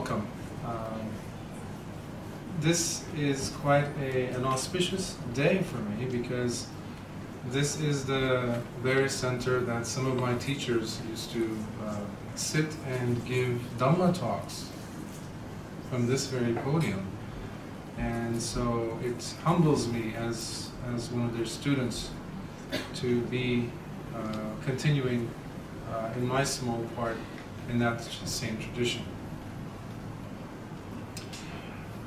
welcome. This is quite an auspicious day for me because this is the very center that some of my teachers used to sit and give Dhamma talks from this very podium. And so it humbles me as one of their students to be continuing in my small part in that same tradition.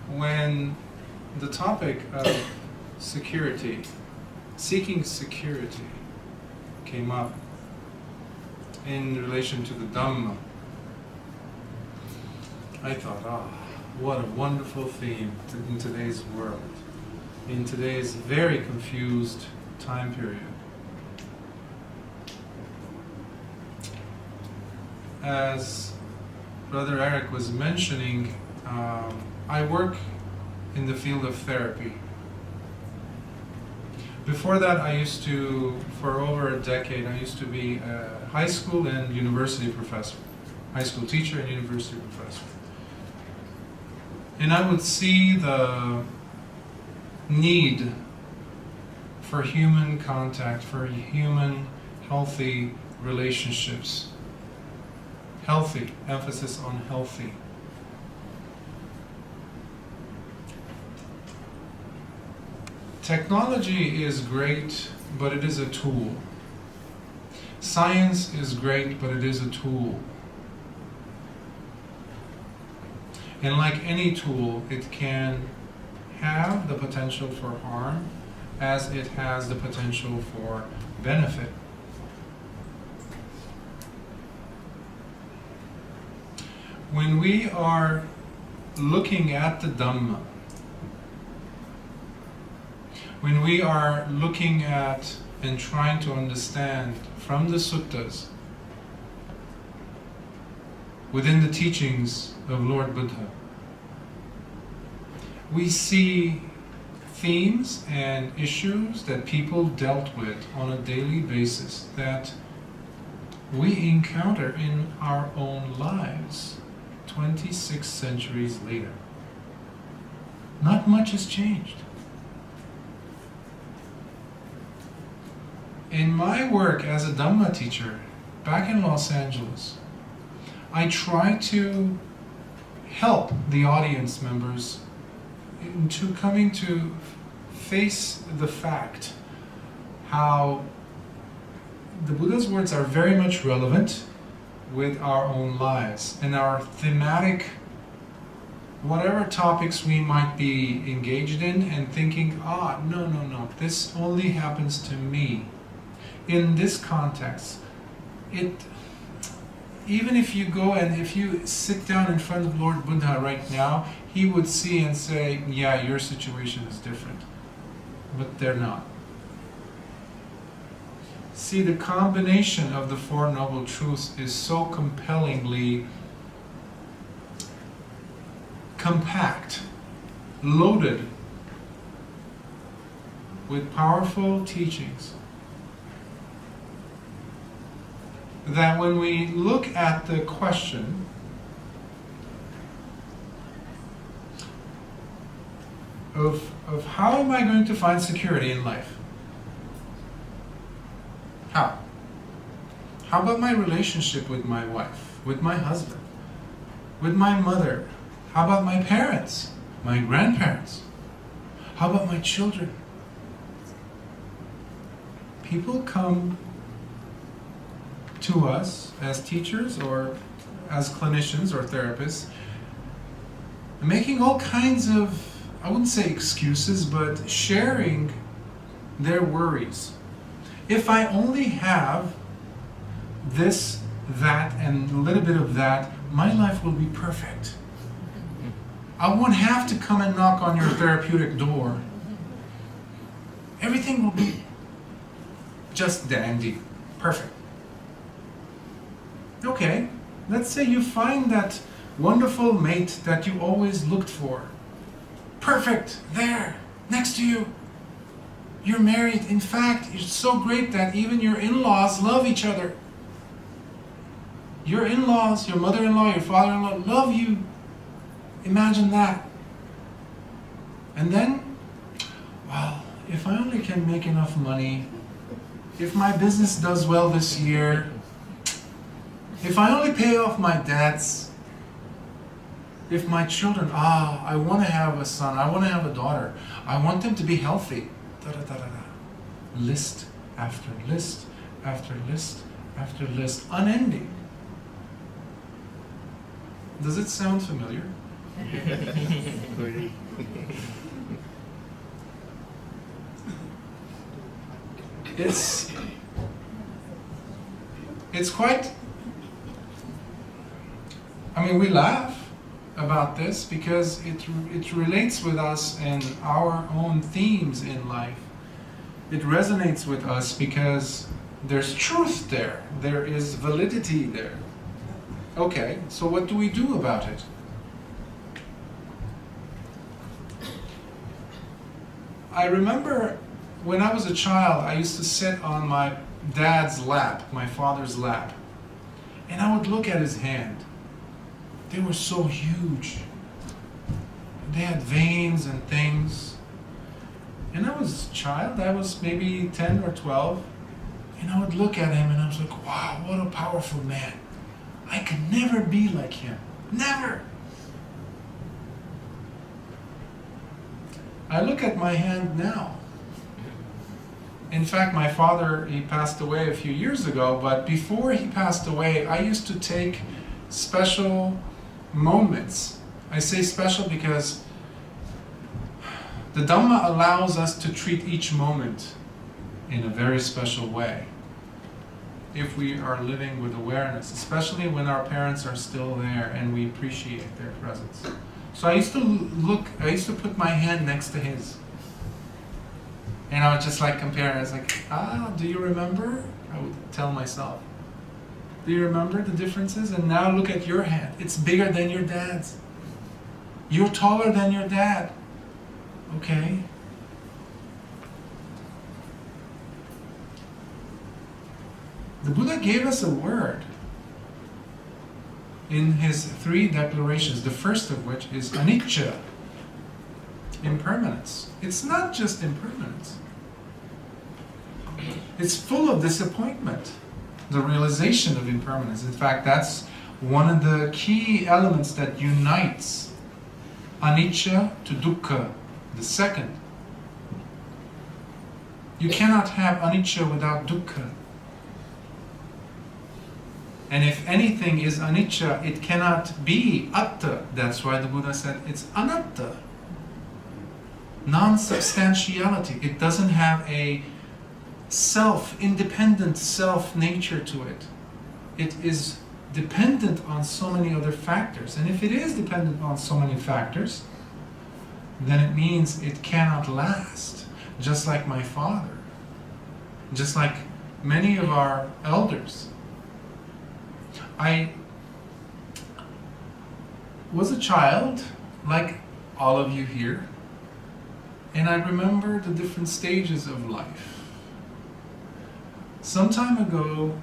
When the topic of security, seeking security, came up in relation to the Dhamma, I thought, what a wonderful theme in today's world, in today's very confused time period. As Brother Eric was mentioning, I work in the field of therapy. Before that, for over a decade, I used to be a high school and university professor, high school teacher and university professor. And I would see the need for human contact, for human healthy relationships. Healthy, emphasis on healthy. Technology is great, but it is a tool. Science is great, but it is a tool. And like any tool, it can have the potential for harm as it has the potential for benefit. When we are looking at the Dhamma, when we are looking at and trying to understand from the suttas, within the teachings of Lord Buddha, we see themes and issues that people dealt with on a daily basis that we encounter in our own lives 26 centuries later. Not much has changed. In my work as a Dhamma teacher back in Los Angeles, I try to help the audience members into coming to face the fact how the Buddha's words are very much relevant with our own lives and our thematic, whatever topics we might be engaged in and thinking, no, this only happens to me. In this context, even if you go and if you sit down in front of Lord Buddha right now, he would see and say, yeah, your situation is different. But they're not. See, the combination of the Four Noble Truths is so compellingly compact, loaded with powerful teachings, that when we look at the question of how am I going to find security in life? How? How about my relationship with my wife, with my husband, with my mother? How about my parents, my grandparents? How about my children? People come to us as teachers or as clinicians or therapists, making all kinds of, I wouldn't say excuses, but sharing their worries. If I only have this, that, and a little bit of that, my life will be perfect. I won't have to come and knock on your therapeutic door. Everything will be just dandy, perfect. Okay, let's say you find that wonderful mate that you always looked for. Perfect, there, next to you. You're married. In fact, it's so great that even your in-laws love each other. Your in-laws, your mother-in-law, your father-in-law love you Imagine that. And then, well, if I only can make enough money, if my business does well this year, if I only pay off my debts, if my children, I want to have a son, I want to have a daughter, I want them to be healthy. Da, da, da, da, da. List after list after list after list, unending. Does it sound familiar? It's quite, we laugh about this because it relates with us and our own themes in life. It resonates with us because there's truth there. There is validity there. Okay, so what do we do about it? I remember when I was a child, I used to sit on my dad's lap, my father's lap, and I would look at his hand. They were so huge. They had veins and things. And I was a child, I was maybe 10 or 12, and I would look at him and I was like, wow, what a powerful man. I could never be like him. Never. I look at my hand now. In fact, my father, he passed away a few years ago, but before he passed away, I used to take special moments. I say special because the Dhamma allows us to treat each moment in a very special way if we are living with awareness, especially when our parents are still there and we appreciate their presence. So I used to put my hand next to his. And I would just compare, and I was like, do you remember? I would tell myself, do you remember the differences? And now look at your hand. It's bigger than your dad's. You're taller than your dad. Okay. The Buddha gave us a word in his 3 declarations, the first of which is anicca, impermanence. It's not just impermanence. It's full of disappointment, the realization of impermanence. In fact, that's one of the key elements that unites anicca to dukkha, the second. You cannot have anicca without dukkha. And if anything is anicca, it cannot be atta. That's why the Buddha said it's anatta. Non-substantiality. It doesn't have a independent self-nature to it. It is dependent on so many other factors. And if it is dependent on so many factors, then it means it cannot last. Just like my father. Just like many of our elders. I was a child, like all of you here, and I remember the different stages of life. Some time ago,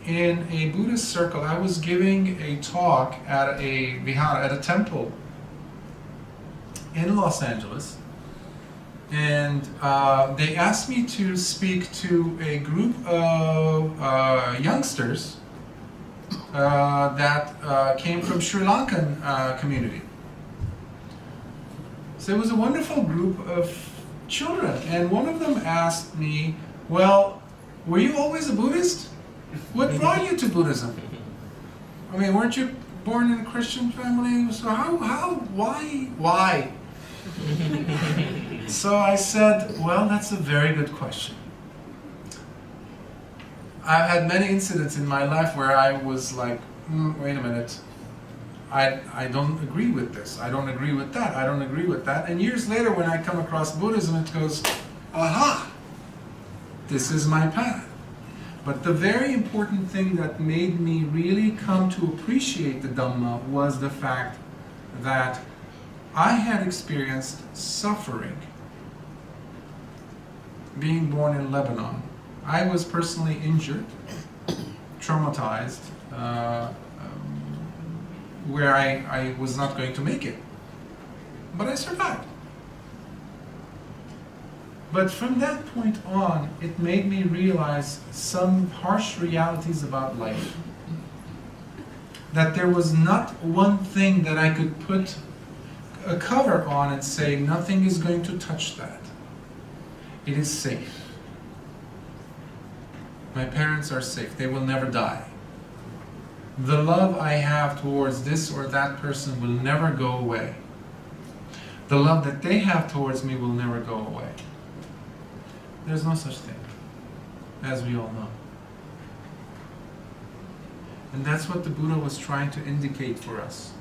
in a Buddhist circle, I was giving a talk at a vihara, at a temple in Los Angeles, and they asked me to speak to a group of youngsters that came from Sri Lankan community. So it was a wonderful group of children, and one of them asked me, well, were you always a Buddhist? What brought you to Buddhism? Weren't you born in a Christian family? So why? So I said, well, that's a very good question. I've had many incidents in my life where I was like, wait a minute, I don't agree with this, I don't agree with that, I don't agree with that. And years later when I come across Buddhism, it goes, aha, this is my path. But the very important thing that made me really come to appreciate the Dhamma was the fact that I had experienced suffering being born in Lebanon. I was personally injured, traumatized, where I was not going to make it. But I survived. But from that point on, it made me realize some harsh realities about life. That there was not one thing that I could put a cover on and say, nothing is going to touch that. It is safe. My parents are safe. They will never die. The love I have towards this or that person will never go away. The love that they have towards me will never go away. There's no such thing, as we all know. And that's what the Buddha was trying to indicate for us.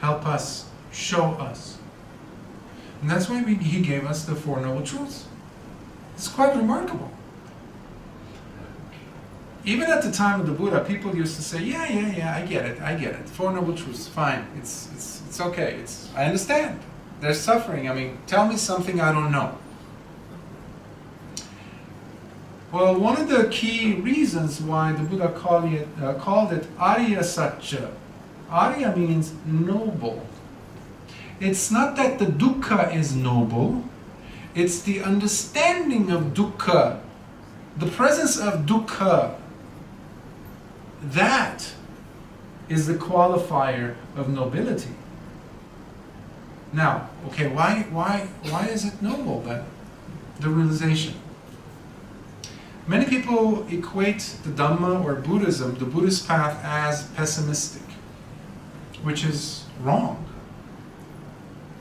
Help us, show us. And that's why he gave us the Four Noble Truths. It's quite remarkable. Even at the time of the Buddha, people used to say, yeah, I get it. Four Noble Truths, fine, it's okay, I understand. There's suffering, tell me something I don't know. Well, one of the key reasons why the Buddha called it Arya Satya. Arya means noble. It's not that the dukkha is noble, it's the understanding of dukkha, the presence of dukkha. That is the qualifier of nobility. Now, okay, why is it noble then? The realization. Many people equate the Dhamma or Buddhism, the Buddhist path, as pessimistic, which is wrong.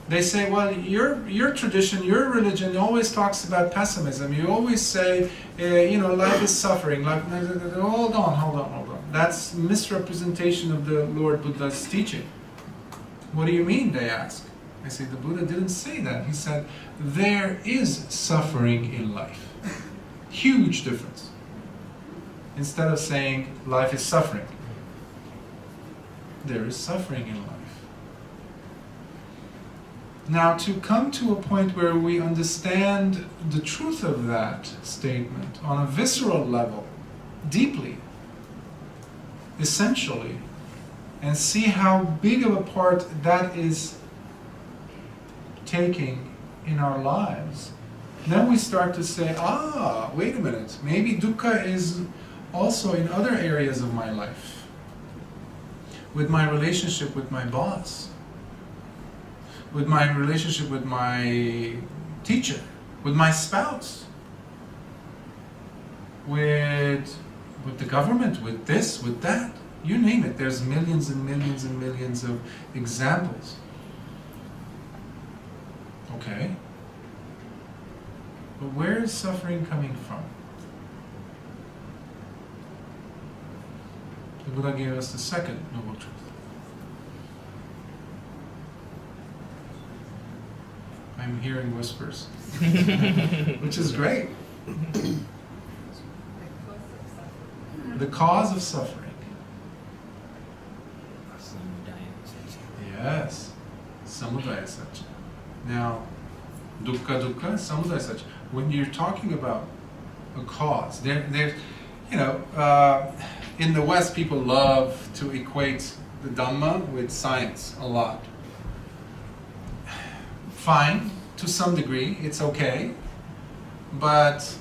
They say, well, your tradition, your religion always talks about pessimism. You always say, life is suffering. Hold on. That's misrepresentation of the Lord Buddha's teaching. What do you mean, they ask? I say, the Buddha didn't say that. He said, there is suffering in life. Huge difference. Instead of saying, life is suffering. There is suffering in life. Now, to come to a point where we understand the truth of that statement on a visceral level, deeply, essentially, and see how big of a part that is taking in our lives, then we start to say, wait a minute, maybe dukkha is also in other areas of my life. With my relationship with my boss, with my relationship with my teacher, with my spouse, with the government, with this, with that. You name it, there's millions and millions and millions of examples. Okay. But where is suffering coming from? The Buddha gave us the second noble truth. I'm hearing whispers, which is great. The cause of suffering. Yes, samudaya satya. Now, dukkha, samudaya satya. When you're talking about a cause, in the West, people love to equate the Dhamma with science a lot. Fine, to some degree, it's okay, but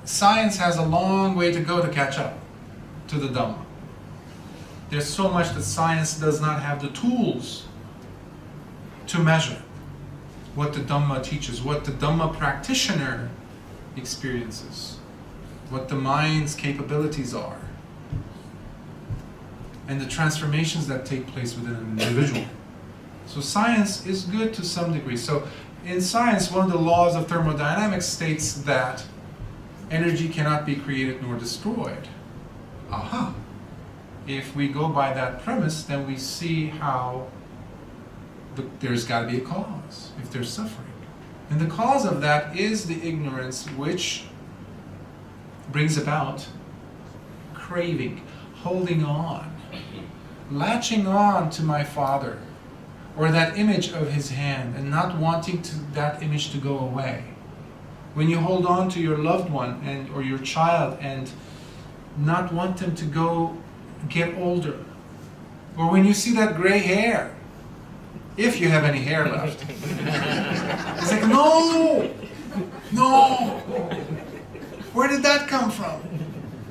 science has a long way to go to catch up to the Dhamma. There's so much that science does not have the tools to measure what the Dhamma teaches, what the Dhamma practitioner experiences, what the mind's capabilities are, and the transformations that take place within an individual. So science is good to some degree. So in science, one of the laws of thermodynamics states that energy cannot be created nor destroyed. Aha! If we go by that premise, then we see how there's got to be a cause if there's suffering. And the cause of that is the ignorance which brings about craving, holding on, latching on to my father, or that image of his hand, and not wanting that image to go away. When you hold on to your loved one or your child and not want them to get older, Or when you see that gray hair, if you have any hair left. It's like, no! No! Where did that come from?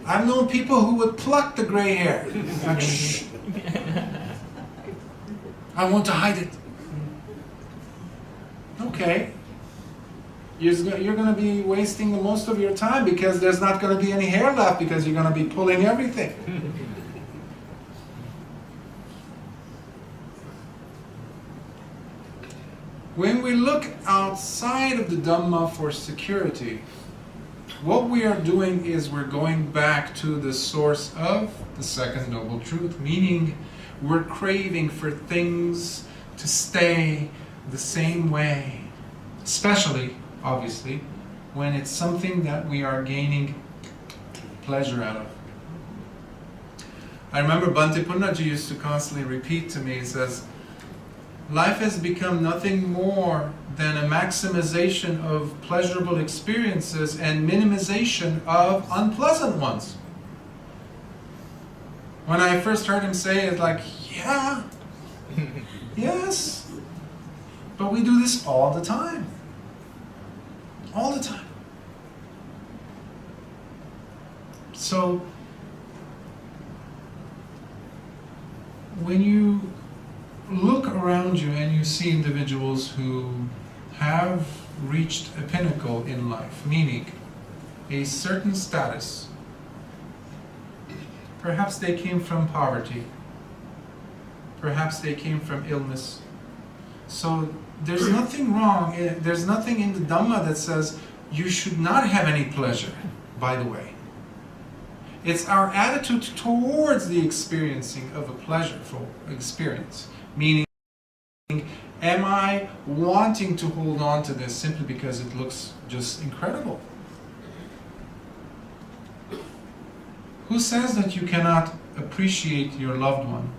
I've known people who would pluck the gray hair. Like, shh. I want to hide it. Okay. You're going to be wasting the most of your time because there's not going to be any hair left because you're going to be pulling everything. When we look outside of the Dhamma for security, what we are doing is we're going back to the source of the second noble truth, meaning we're craving for things to stay the same way, especially, obviously, when it's something that we are gaining pleasure out of. I remember Bhante Punnaji used to constantly repeat to me, he says, life has become nothing more than a maximization of pleasurable experiences and minimization of unpleasant ones. When I first heard him say it, like, yeah, yes, but we do this all the time. All the time. So, when you look around you and you see individuals who have reached a pinnacle in life, meaning a certain status. Perhaps they came from poverty. Perhaps they came from illness. So there's nothing wrong, there's nothing in the Dhamma that says you should not have any pleasure, by the way. It's our attitude towards the experiencing of a pleasureful experience. Meaning, am I wanting to hold on to this simply because it looks just incredible? Who says that you cannot appreciate your loved one,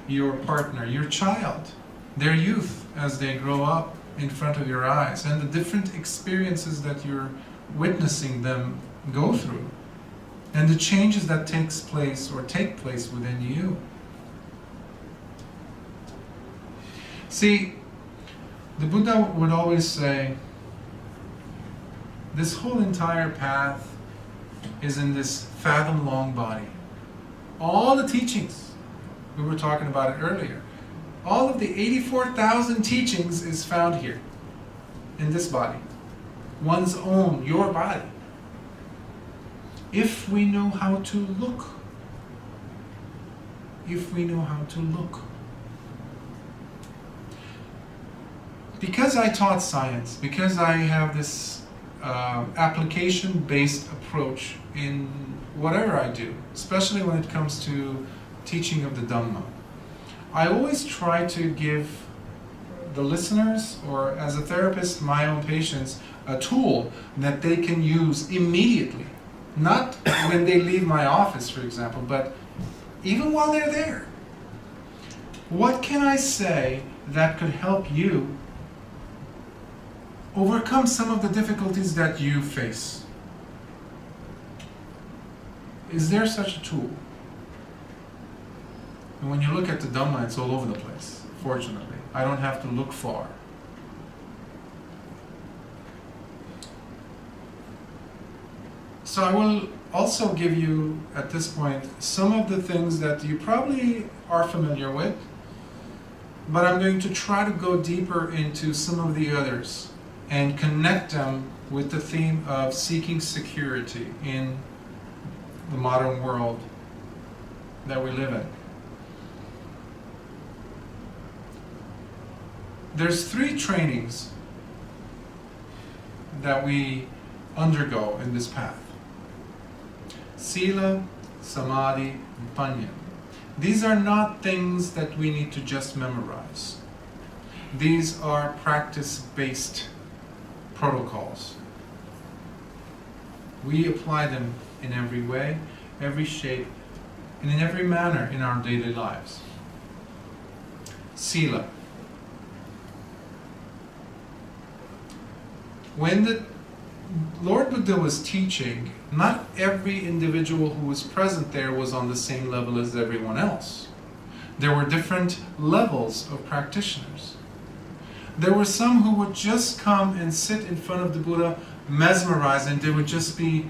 your partner, your child, their youth as they grow up in front of your eyes, and the different experiences that you're witnessing them go through, and the changes that take place within you? See, the Buddha would always say, this whole entire path is in this fathom-long body. All the teachings, we were talking about it earlier, all of the 84,000 teachings is found here, in this body. One's own, your body. If we know how to look. If we know how to look. Because I taught science, because I have this application-based approach in whatever I do, especially when it comes to teaching of the Dhamma, I always try to give the listeners, or as a therapist, my own patients, a tool that they can use immediately. Not when they leave my office, for example, but even while they're there. What can I say that could help you overcome some of the difficulties that you face? Is there such a tool? And when you look at the Dhamma, it's all over the place, fortunately. I don't have to look far. So I will also give you, at this point, some of the things that you probably are familiar with, but I'm going to try to go deeper into some of the others and connect them with the theme of seeking security in the modern world that we live in. There's 3 trainings that we undergo in this path. Sila, Samadhi, and Panya. These are not things that we need to just memorize. These are practice-based protocols. We apply them in every way, every shape, and in every manner in our daily lives. Sila. When the Lord Buddha was teaching, not every individual who was present there was on the same level as everyone else. There were different levels of practitioners. There were some who would just come and sit in front of the Buddha, mesmerized, and they would just be,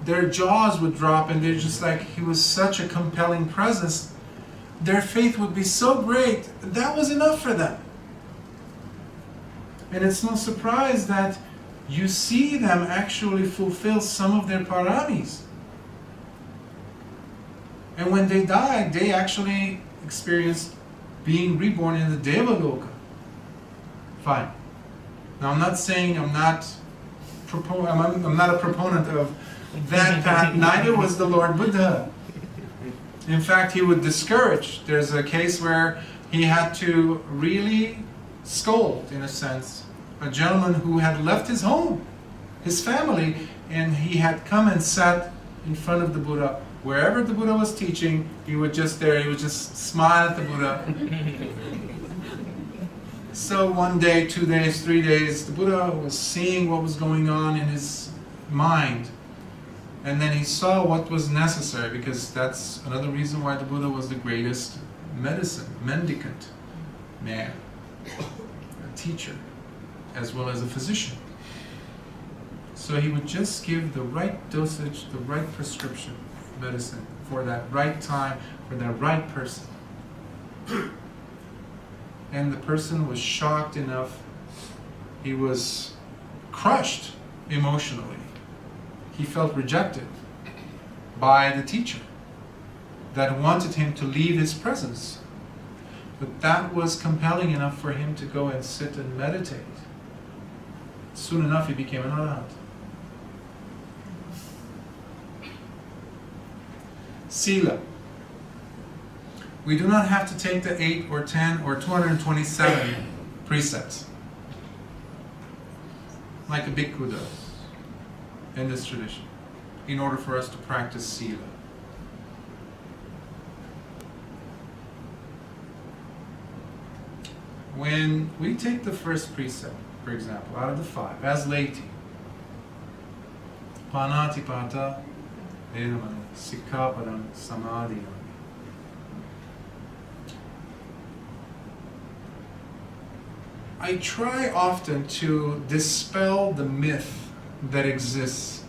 their jaws would drop, and they're just like, he was such a compelling presence. Their faith would be so great, that was enough for them. And it's no surprise that you see them actually fulfill some of their paramis. And when they died, they actually experienced being reborn in the Devaloka. Fine. Now I'm not saying I'm not a proponent of that path. Neither was the Lord Buddha. In fact, he would discourage. There's a case where he had to really scold, in a sense, a gentleman who had left his home, his family, and he had come and sat in front of the Buddha. Wherever the Buddha was teaching, he would just smile at the Buddha. So 1 day, 2 days, 3 days, the Buddha was seeing what was going on in his mind. And then he saw what was necessary, because that's another reason why the Buddha was the greatest mendicant man, a teacher, as well as a physician. So he would just give the right dosage, the right prescription medicine for that right time, for that right person. And the person was shocked enough, he was crushed emotionally. He felt rejected by the teacher that wanted him to leave his presence. But that was compelling enough for him to go and sit and meditate. Soon enough he became an arhat. Sila. We do not have to take the 8 or 10 or 227 precepts like a bhikkhu does in this tradition in order for us to practice Sila. When we take the first precept, for example, out of the 5, as laity, panatipata, vedamana, sikkhapadam, samadhiyam. I try often to dispel the myth that exists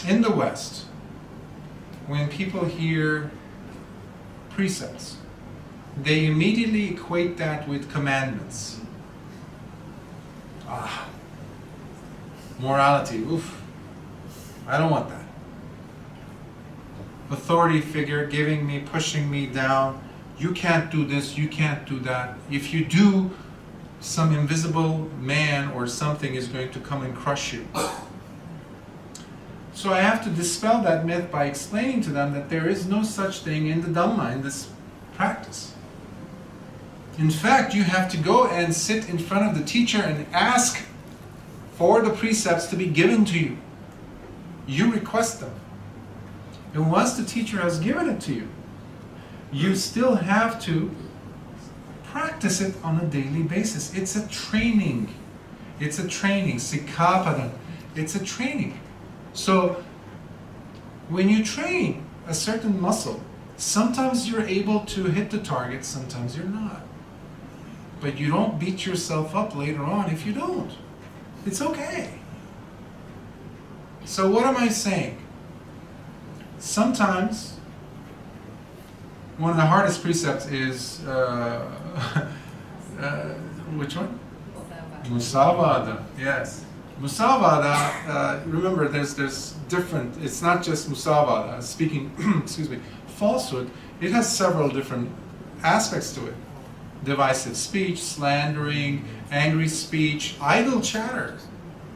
in the West when people hear precepts. They immediately equate that with commandments. Morality, oof, I don't want that. Authority figure giving me, pushing me down. You can't do this, you can't do that. If you do, some invisible man or something is going to come and crush you. So I have to dispel that myth by explaining to them that there is no such thing in the Dhamma, in this practice. In fact, you have to go and sit in front of the teacher and ask for the precepts to be given to you. You request them. And once the teacher has given it to you, you still have to practice it on a daily basis. It's a training. It's a training. Sikkhapada. It's a training. So when you train a certain muscle, sometimes you're able to hit the target, sometimes you're not. But you don't beat yourself up later on if you don't. It's okay. So what am I saying? Sometimes one of the hardest precepts is which one? Musavada. Yes. Musavada, remember there's different, it's not just musavada, speaking, excuse me, falsehood, it has several different aspects to it. Divisive speech, slandering, angry speech, idle chatter,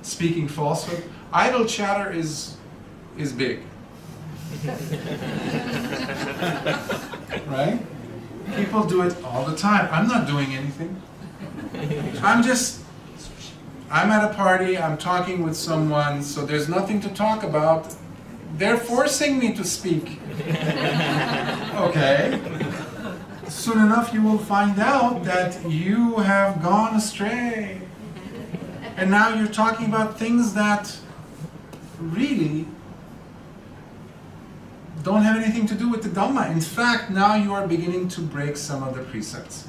speaking falsehood. Idle chatter is big. Right? People do it all the time. I'm not doing anything. I'm at a party, I'm talking with someone, so there's nothing to talk about. They're forcing me to speak. Okay. Soon enough you will find out that you have gone astray. And now you're talking about things that really don't have anything to do with the Dhamma. In fact, now you are beginning to break some of the precepts.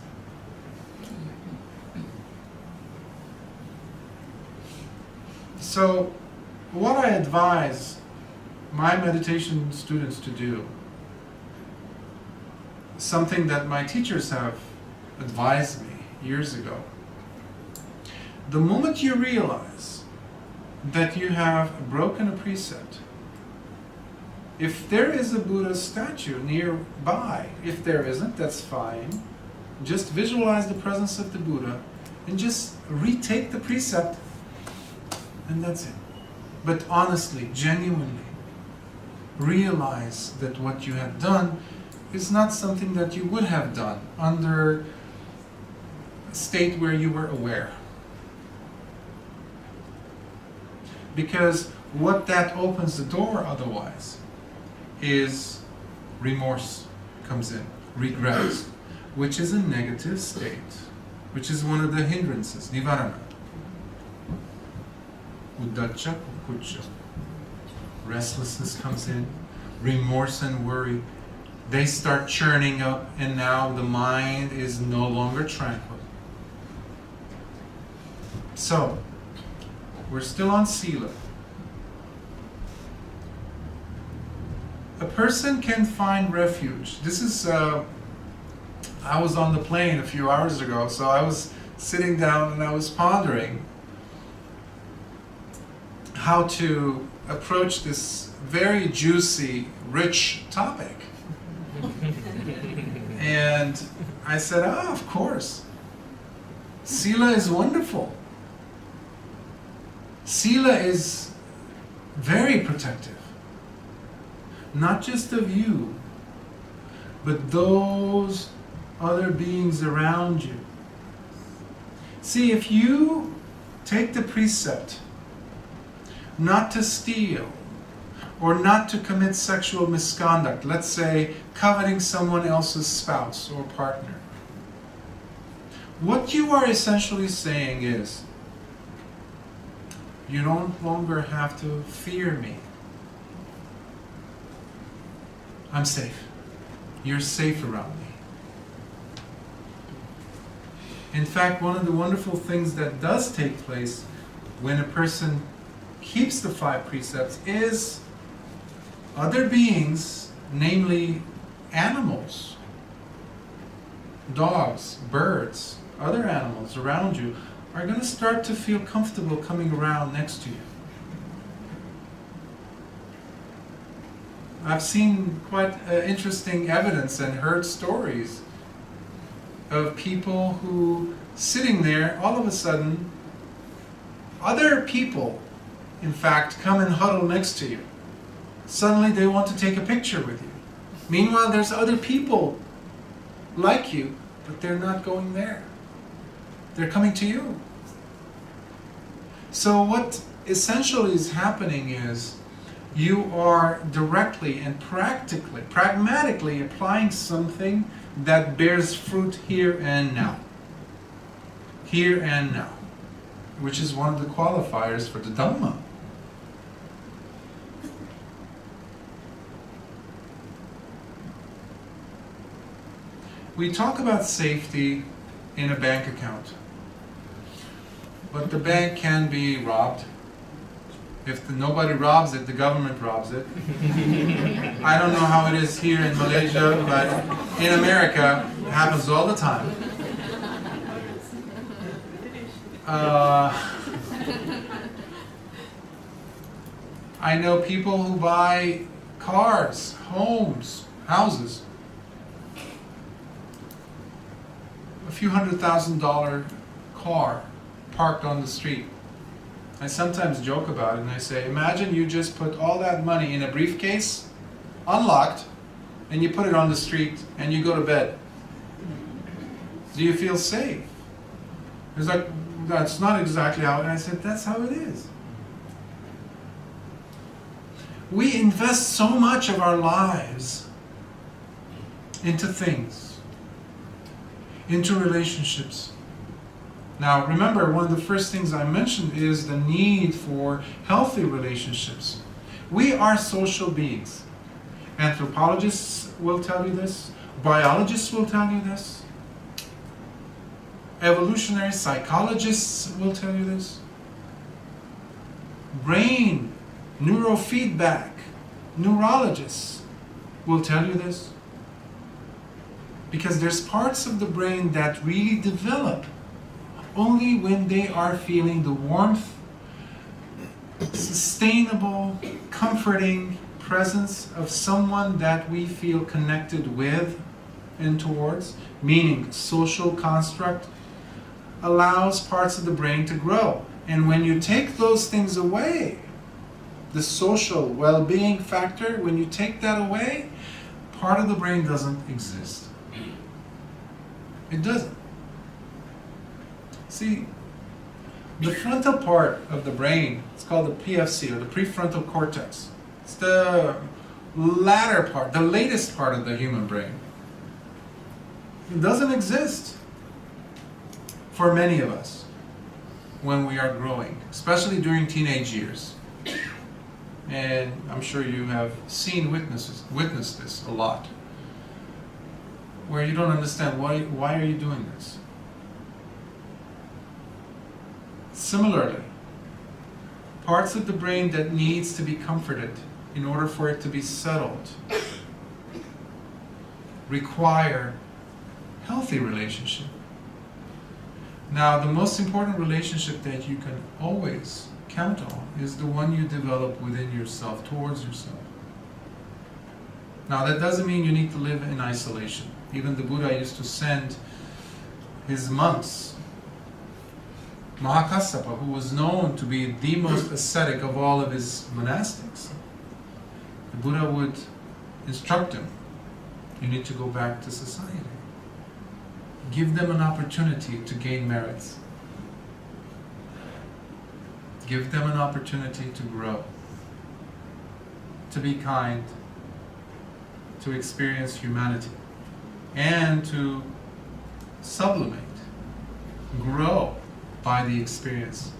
So, what I advise my meditation students to do, something that my teachers have advised me years ago, the moment you realize that you have broken a precept, if there is a Buddha statue nearby, if there isn't, that's fine. Just visualize the presence of the Buddha and just retake the precept, and that's it. But honestly, genuinely, realize that what you have done is not something that you would have done under a state where you were aware. Because what that opens the door otherwise is remorse comes in, regret, which is a negative state, which is one of the hindrances, nivarana. Uddhacca, kucca. Restlessness comes in, remorse and worry. They start churning up, and now the mind is no longer tranquil. So, we're still on sila. A person can find refuge. This is, I was on the plane a few hours ago, so I was sitting down and I was pondering how to approach this very juicy, rich topic. And I said, of course. Sila is wonderful. Sila is very protective. Not just of you, but those other beings around you. See, if you take the precept not to steal, or not to commit sexual misconduct, let's say coveting someone else's spouse or partner, what you are essentially saying is, you no longer have to fear me. I'm safe. You're safe around me. In fact, one of the wonderful things that does take place when a person keeps the 5 precepts is other beings, namely animals, dogs, birds, other animals around you, are going to start to feel comfortable coming around next to you. I've seen quite interesting evidence and heard stories of people who, sitting there, all of a sudden, other people, in fact, come and huddle next to you. Suddenly they want to take a picture with you. Meanwhile, there's other people like you, but they're not going there. They're coming to you. So what essentially is happening is you are directly and pragmatically applying something that bears fruit here and now. Here and now. Which is one of the qualifiers for the Dhamma. We talk about safety in a bank account. But the bank can be robbed. If nobody robs it, the government robs it. I don't know how it is here in Malaysia, but in America, it happens all the time. I know people who buy cars, homes, houses. A few $100,000 car parked on the street. I sometimes joke about it and I say, imagine you just put all that money in a briefcase, unlocked, and you put it on the street and you go to bed. Do you feel safe? It's like, that's not exactly how, and I said, that's how it is. We invest so much of our lives into things, into relationships. Now, remember, one of the first things I mentioned is the need for healthy relationships. We are social beings. Anthropologists will tell you this. Biologists will tell you this. Evolutionary psychologists will tell you this. Brain neurofeedback neurologists will tell you this. Because there's parts of the brain that really develop only when they are feeling the warmth, sustainable, comforting presence of someone that we feel connected with and towards, meaning social construct, allows parts of the brain to grow. And when you take those things away, the social well-being factor, when you take that away, part of the brain doesn't exist. It doesn't. See, the frontal part of the brain, it's called the PFC, or the prefrontal cortex. It's the latter part, the latest part of the human brain. It doesn't exist for many of us when we are growing, especially during teenage years. And I'm sure you have witnessed this a lot, where you don't understand why are you doing this? Similarly, parts of the brain that needs to be comforted in order for it to be settled require healthy relationship. Now, the most important relationship that you can always count on is the one you develop within yourself, towards yourself. Now, that doesn't mean you need to live in isolation. Even the Buddha used to send his monks, Mahakassapa, who was known to be the most ascetic of all of his monastics. The Buddha would instruct him, you need to go back to society. Give them an opportunity to gain merits. Give them an opportunity to grow, to be kind, to experience humanity, and to sublimate, grow by the experience.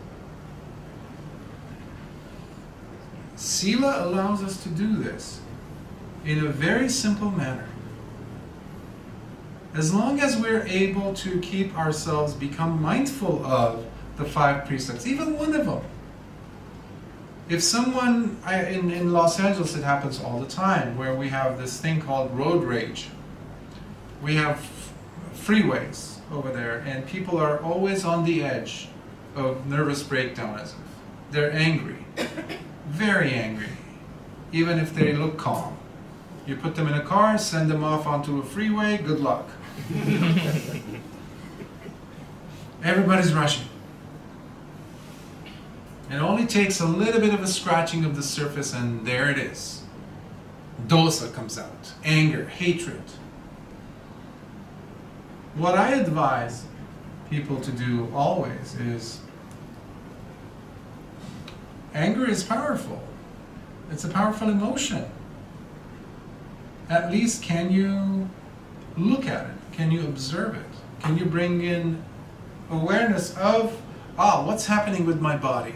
Sila allows us to do this in a very simple manner. As long as we're able to keep ourselves, become mindful of the 5 precepts, even one of them. If someone, in Los Angeles it happens all the time, where we have this thing called road rage. We have freeways over there, and people are always on the edge of nervous breakdown, as if they're angry, very angry, even if they look calm. You put them in a car, send them off onto a freeway, good luck. Everybody's rushing. It only takes a little bit of a scratching of the surface and there it is. Dosa comes out. Anger, hatred. What I advise people to do always is, anger is powerful. It's a powerful emotion. At least can you look at it? Can you observe it? Can you bring in awareness of, what's happening with my body?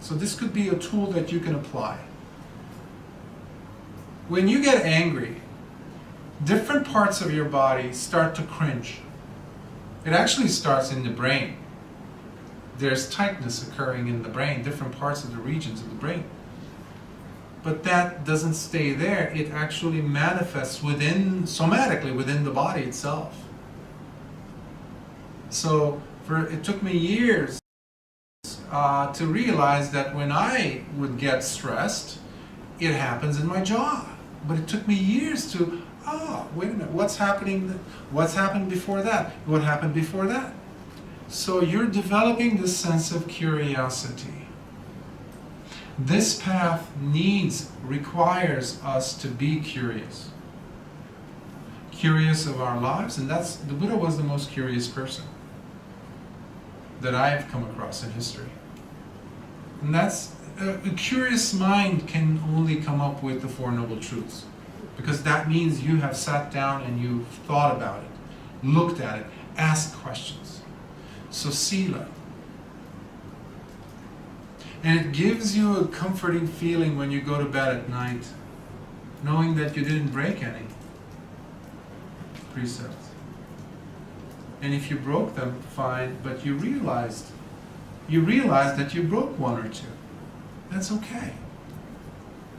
So this could be a tool that you can apply. When you get angry, different parts of your body start to cringe. It actually starts in the brain. There's tightness occurring in the brain, different parts of the regions of the brain. But that doesn't stay there. It actually manifests somatically within the body itself. So it took me years to realize that when I would get stressed, it happens in my jaw. But it took me years to, wait a minute, what's happening? What's happened before that? What happened before that? So you're developing this sense of curiosity. This path requires us to be curious. Curious of our lives, and the Buddha was the most curious person that I've come across in history. And that's, a curious mind can only come up with the Four Noble Truths, because that means you have sat down and you've thought about it, looked at it, asked questions. So Sila. And it gives you a comforting feeling when you go to bed at night. knowing that you didn't break any precepts. And if you broke them, fine, but you realized that you broke one or two. That's okay.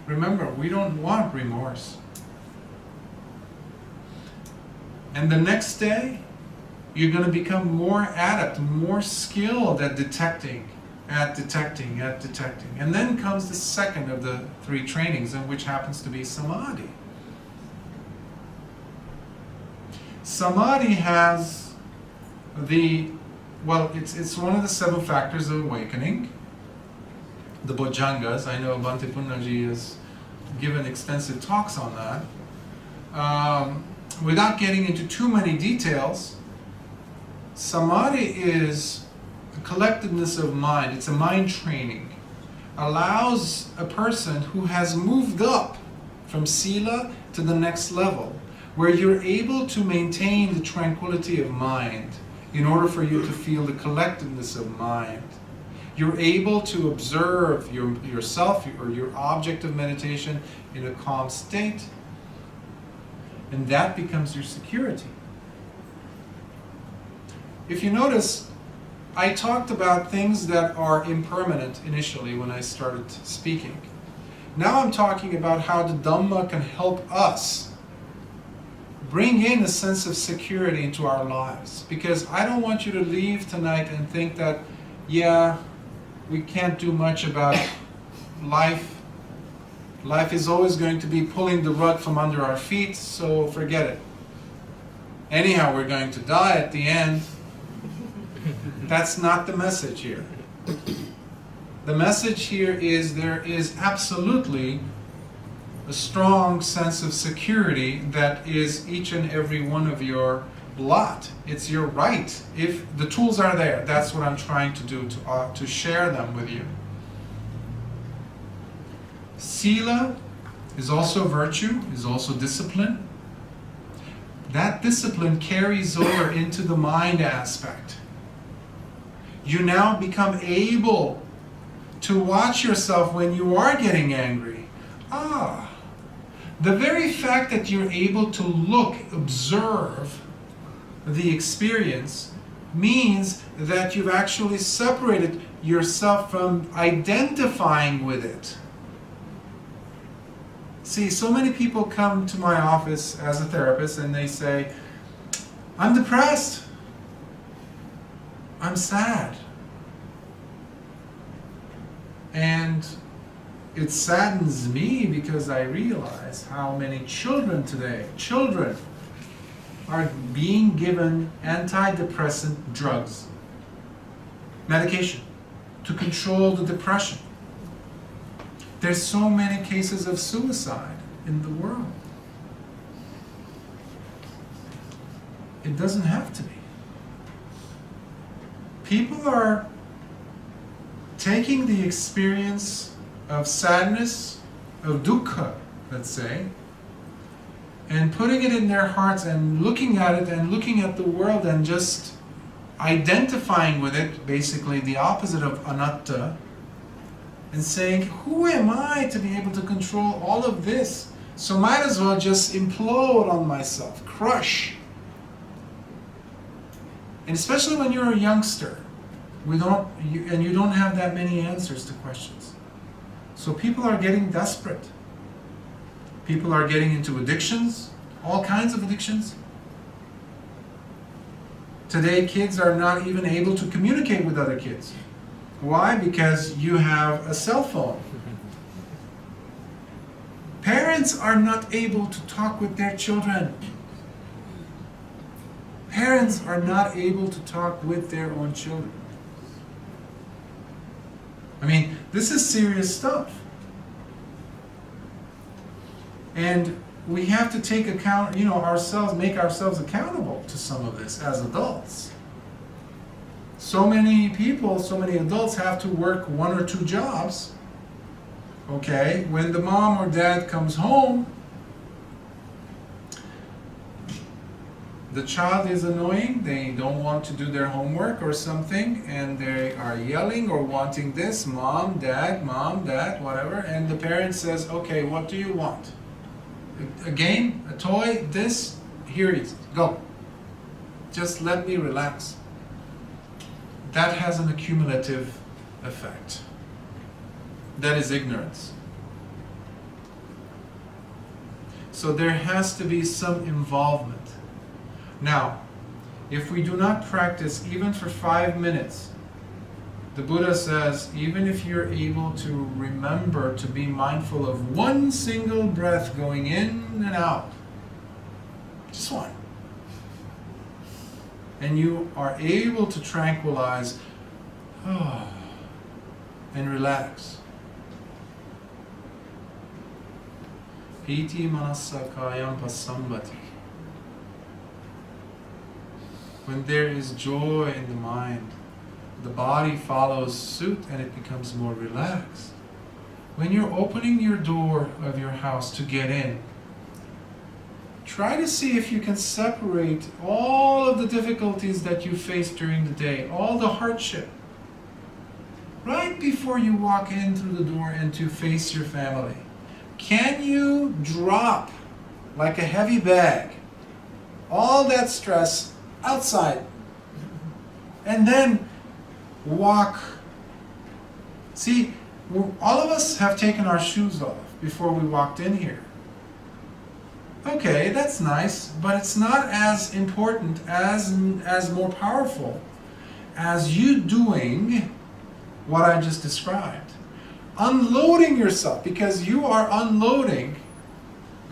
Remember, we don't want remorse. And the next day, you're going to become more adept, more skilled at detecting. And then comes the second of the three trainings, which happens to be samadhi. Samadhi has it's one of the 7 factors of awakening. The Bojjhangas, I know Bhante Punnaji has given extensive talks on that. Without getting into too many details, samadhi is a collectedness of mind. It's a mind training. Allows a person who has moved up from sila to the next level, where you're able to maintain the tranquility of mind in order for you to feel the collectedness of mind. You're able to observe yourself or your object of meditation in a calm state, and that becomes your security. If you notice, I talked about things that are impermanent initially when I started speaking. Now I'm talking about how the Dhamma can help us bring in a sense of security into our lives. Because I don't want you to leave tonight and think that, yeah, we can't do much about life. Life is always going to be pulling the rug from under our feet, so forget it. Anyhow, we're going to die at the end. That's not the message here. The message here is there is absolutely a strong sense of security that is each and every one of your lot. It's your right. If the tools are there, that's what I'm trying to do, to share them with you. Sila is also virtue, is also discipline. That discipline carries over into the mind aspect. You now become able to watch yourself when you are getting angry. The very fact that you're able to look, observe the experience means that you've actually separated yourself from identifying with it. See, so many people come to my office as a therapist and they say, I'm depressed. I'm sad. And it saddens me because I realize how many children today, are being given antidepressant drugs, medication, to control the depression. There's so many cases of suicide in the world. It doesn't have to be. People are taking the experience of sadness, of dukkha, let's say, and putting it in their hearts and looking at it and looking at the world and just identifying with it, basically the opposite of anatta, and saying, who am I to be able to control all of this? So might as well just implode on myself, crush. And especially when you're a youngster, you don't have that many answers to questions. So people are getting desperate. People are getting into addictions, all kinds of addictions. Today, kids are not even able to communicate with other kids. Why? Because you have a cell phone. Parents are not able to talk with their children. Parents are not able to talk with their own children. I mean, this is serious stuff. And we have to take account, make ourselves accountable to some of this as adults. So many people, so many adults have to work 1 or 2 jobs. Okay, when the mom or dad comes home, the child is annoying, they don't want to do their homework or something, and they are yelling or wanting this, mom, dad, whatever, and the parent says, okay, what do you want? A game, a toy, this, here it is, go. Just let me relax. That has an accumulative effect. That is ignorance. So there has to be some involvement. Now, if we do not practice even for 5 minutes, the Buddha says, even if you're able to remember to be mindful of one single breath going in and out, just one, and you are able to tranquilize and relax. Piti manasa kayam pasambati. When there is joy in the mind, the body follows suit and it becomes more relaxed. When you're opening your door of your house to get in, try to see if you can separate all of the difficulties that you face during the day, all the hardship, right before you walk in through the door and to face your family. Can you drop, like a heavy bag, all that stress outside and then walk? See, all of us have taken our shoes off before we walked in here. Okay, that's nice, but it's not as important, as more powerful as you doing what I just described. Unloading yourself, because you are unloading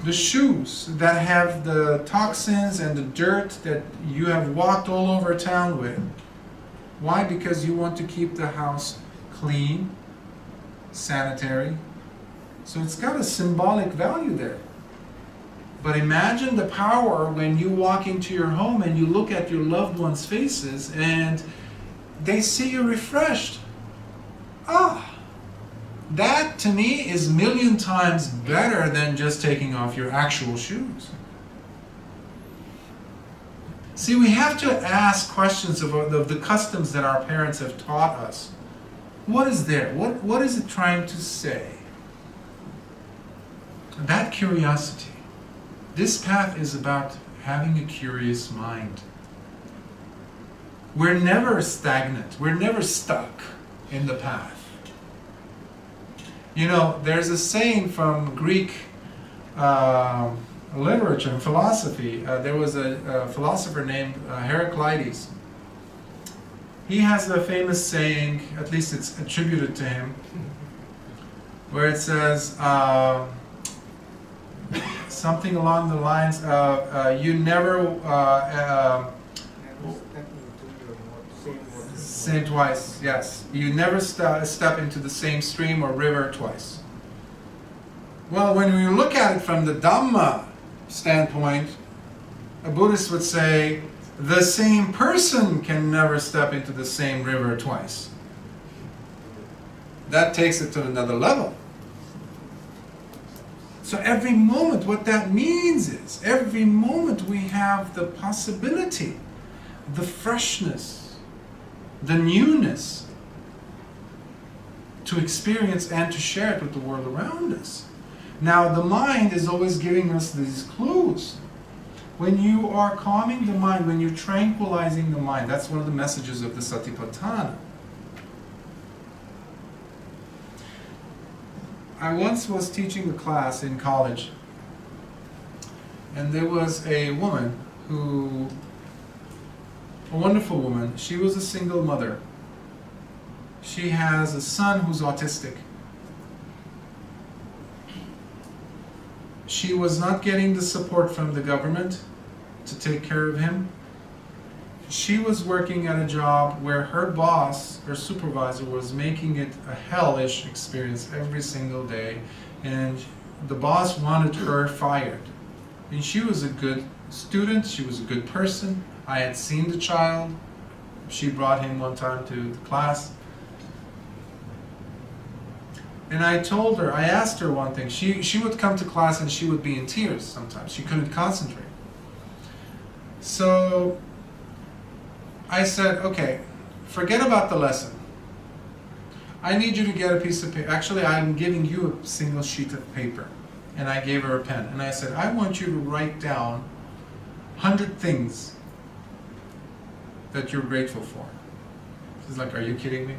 the shoes that have the toxins and the dirt that you have walked all over town with. Why? Because you want to keep the house clean, sanitary. So it's got a symbolic value there. But imagine the power when you walk into your home and you look at your loved ones' faces and they see you refreshed. That to me is 1,000,000 times better than just taking off your actual shoes. See, we have to ask questions about the customs that our parents have taught us. What is there? What is it trying to say? That curiosity. This path is about having a curious mind. We're never stagnant. We're never stuck in the path. You know, there's a saying from Greek literature and philosophy. There was a philosopher named Heraclides. He has a famous saying, at least it's attributed to him, where it says something along the lines of you never same twice, yes. You never step into the same stream or river twice. Well, when we look at it from the Dhamma standpoint, a Buddhist would say the same person can never step into the same river twice. That takes it to another level. So every moment, what that means is, every moment we have the possibility, the freshness, the newness to experience and to share it with the world around us. Now, the mind is always giving us these clues. When you are calming the mind, when you're tranquilizing the mind, that's one of the messages of the Satipatthana. I once was teaching a class in college, and there was a woman who, a wonderful woman, she was a single mother. She has a son who's autistic. She was not getting the support from the government to take care of him. She was working at a job where her boss, her supervisor, was making it a hellish experience every single day, and the boss wanted her fired. And she was a good student, she was a good person. I had seen the child. She brought him one time to the class. And I told her, I asked her one thing. She would come to class and she would be in tears sometimes. She couldn't concentrate. So I said, okay, forget about the lesson. I need you to get a piece of paper. Actually, I'm giving you a single sheet of paper. and I gave her a pen. And I said, I want you to write down 100 things that you're grateful for. She's like, are you kidding me?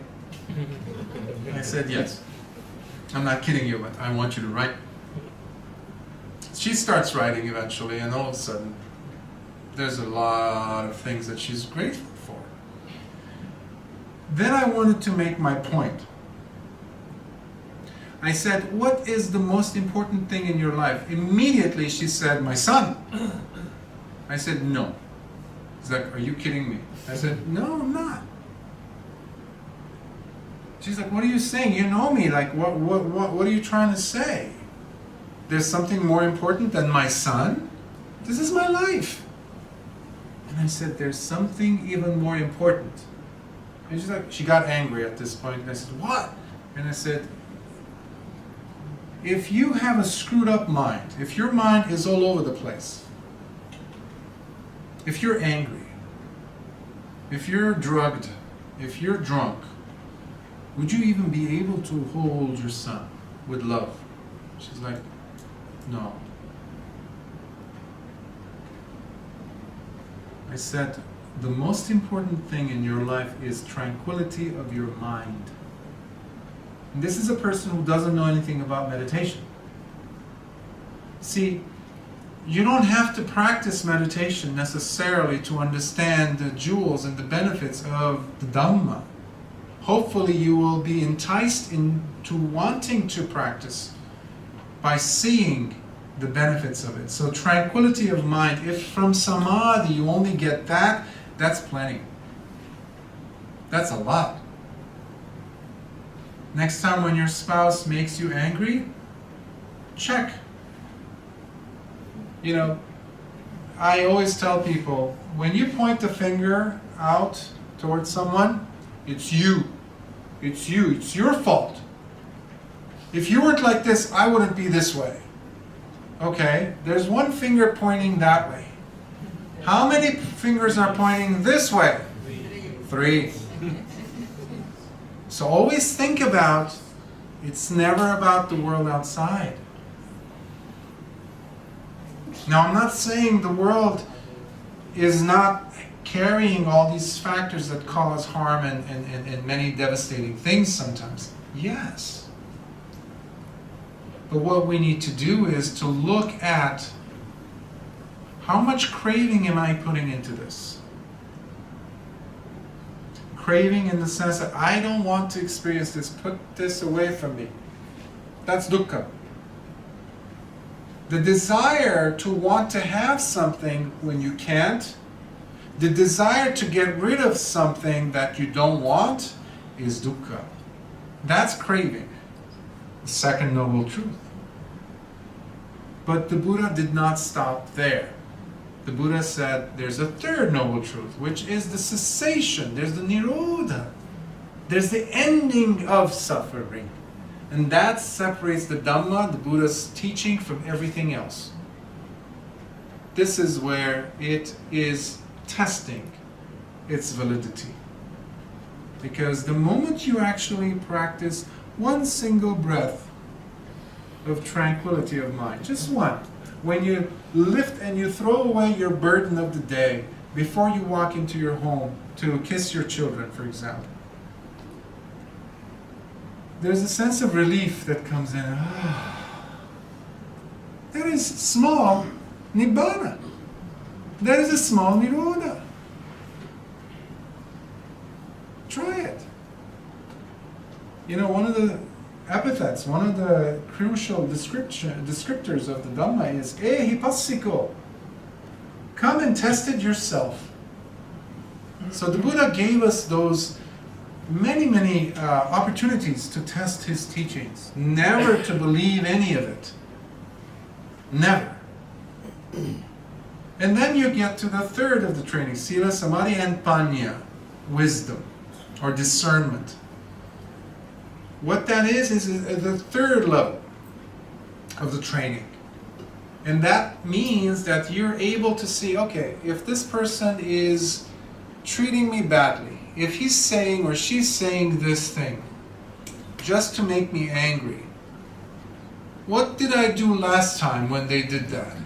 I said, yes. I'm not kidding you, but I want you to write. She starts writing eventually, and all of a sudden, there's a lot of things that she's grateful for. Then I wanted to make my point. I said, what is the most important thing in your life? Immediately she said, my son. I said, no. She's like, are you kidding me? I said, no, I'm not. She's like, what are you saying? You know me. Like, what are you trying to say? There's something more important than my son? This is my life. And I said, there's something even more important. And she's like, she got angry at this point. And I said, what? And I said, if you have a screwed up mind, if your mind is all over the place, if you're angry, if you're drugged, if you're drunk, would you even be able to hold your son with love? She's like, no. I said, the most important thing in your life is tranquility of your mind. And this is a person who doesn't know anything about meditation. See, you don't have to practice meditation necessarily to understand the jewels and the benefits of the Dhamma. Hopefully you will be enticed into wanting to practice by seeing the benefits of it. So tranquility of mind, if from samadhi you only get that, that's plenty. That's a lot. Next time when your spouse makes you angry, check. You know, I always tell people, when you point the finger out towards someone, it's you. It's you. It's your fault. If you weren't like this, I wouldn't be this way. Okay, there's one finger pointing that way. How many fingers are pointing this way? 3. So always think about, it's never about the world outside. Now I'm not saying the world is not carrying all these factors that cause harm and many devastating things sometimes. Yes. But what we need to do is to look at how much craving am I putting into this? Craving in the sense that I don't want to experience this, put this away from me. That's dukkha. The desire to want to have something when you can't, the desire to get rid of something that you don't want is dukkha. That's craving. The second noble truth. But the Buddha did not stop there. The Buddha said there's a third noble truth, which is the cessation. There's the nirodha. There's the ending of suffering. And that separates the Dhamma, the Buddha's teaching, from everything else. This is where it is testing its validity. Because the moment you actually practice one single breath of tranquility of mind, just one, when you lift and you throw away your burden of the day before you walk into your home to kiss your children, for example, there's a sense of relief that comes in. That is small nibbana. That is a small nirodha. Try it. You know, one of the epithets, one of the crucial descriptors of the Dhamma is ehipassiko. Come and test it yourself. So the Buddha gave us those many opportunities to test his teachings. Never to believe any of it. Never. And then you get to the third of the training, sila, samadhi, and panya, wisdom or discernment. What that is the third level of the training. And that means that you're able to see, okay, if this person is treating me badly, if he's saying or she's saying this thing just to make me angry, What did I do last time when they did that?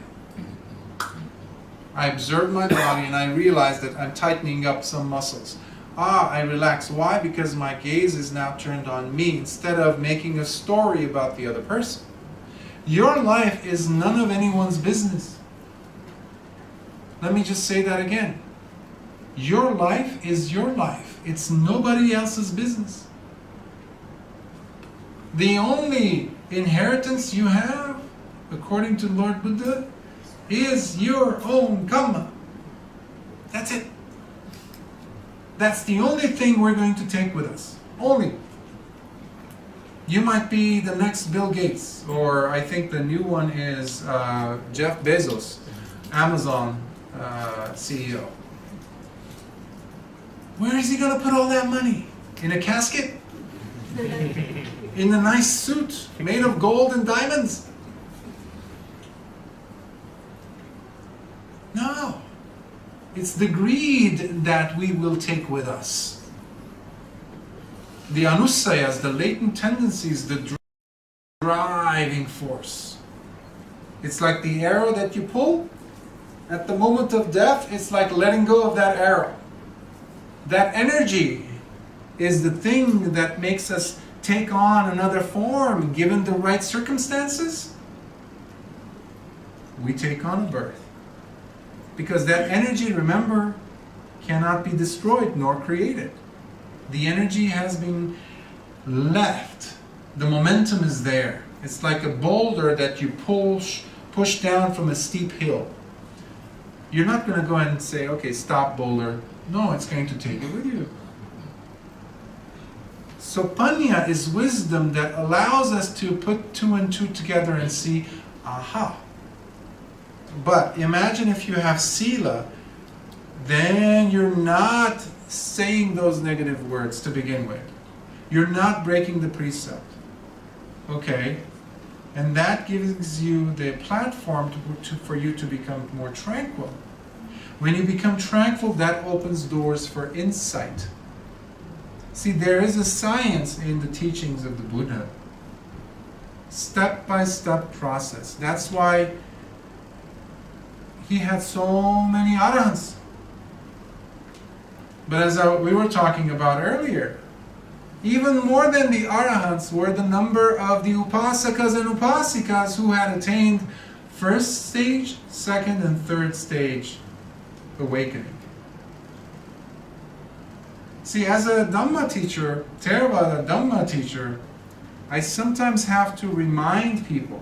I observed my body and I realized that I'm tightening up some muscles. I relax. Why? Because my gaze is now turned on me instead of making a story about the other person. Your life is none of anyone's business. Let me just say that again. Your life is your life. It's nobody else's business. The only inheritance you have, according to Lord Buddha, is your own karma. That's it. That's the only thing we're going to take with us. Only. You might be the next Bill Gates, or I think the new one is Jeff Bezos, Amazon CEO. Where is he going to put all that money? In a casket? In a nice suit made of gold and diamonds? No. It's the greed that we will take with us. The anusayas, the latent tendencies, the driving force. It's like the arrow that you pull. At the moment of death, it's like letting go of that arrow. That energy is the thing that makes us take on another form given the right circumstances. We take on a birth. Because that energy, remember, cannot be destroyed nor created. The energy has been left. The momentum is there. It's like a boulder that you push down from a steep hill. You're not going to go and say, okay, stop boulder. No, it's going to take it with you. So panya is wisdom that allows us to put two and two together and see, aha. But imagine if you have sila, then you're not saying those negative words to begin with. You're not breaking the precept. Okay? And that gives you the platform for you to become more tranquil. When you become tranquil, that opens doors for insight. See, there is a science in the teachings of the Buddha. Step-by-step process. That's why he had so many arahants. But as we were talking about earlier, even more than the arahants were the number of the upasakas and upasikas who had attained first stage, second and third stage awakening. See, as a Dhamma teacher, Theravada Dhamma teacher, I sometimes have to remind people,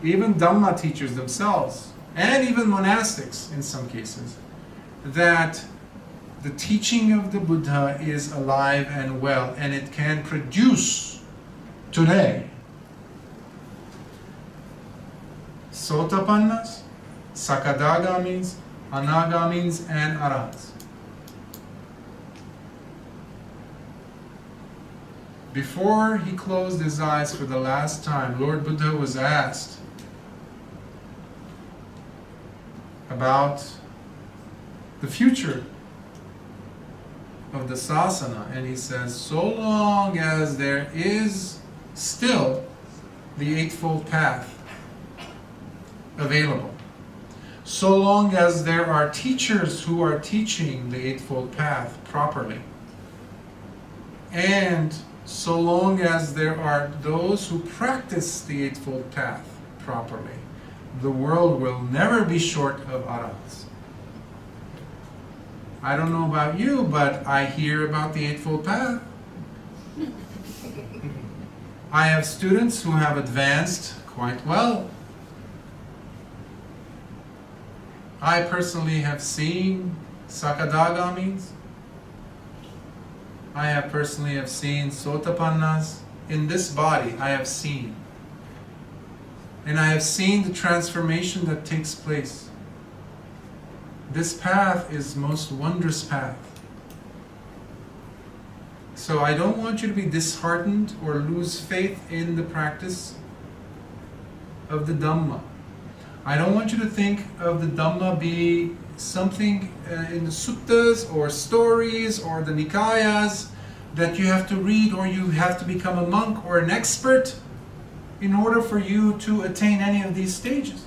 even Dhamma teachers themselves, and even monastics in some cases, that the teaching of the Buddha is alive and well, and it can produce today Sotapannas, Sakadagamis, Anagamis, and Arahants. Before he closed his eyes for the last time, Lord Buddha was asked about the future of the sasana, and he says, so long as there is still the Eightfold Path available, so long as there are teachers who are teaching the Eightfold Path properly, and so long as there are those who practice the Eightfold Path properly, the world will never be short of arahants. I don't know about you, but I hear about the Eightfold Path. I have students who have advanced quite well. I personally have seen Sakadagamis. I have personally have seen Sotapannas. In this body, I have seen. And I have seen the transformation that takes place. This path is most wondrous path. So I don't want you to be disheartened or lose faith in the practice of the Dhamma. I don't want you to think of the Dhamma be something in the suttas or stories or the nikayas that you have to read or you have to become a monk or an expert. in order for you to attain any of these stages.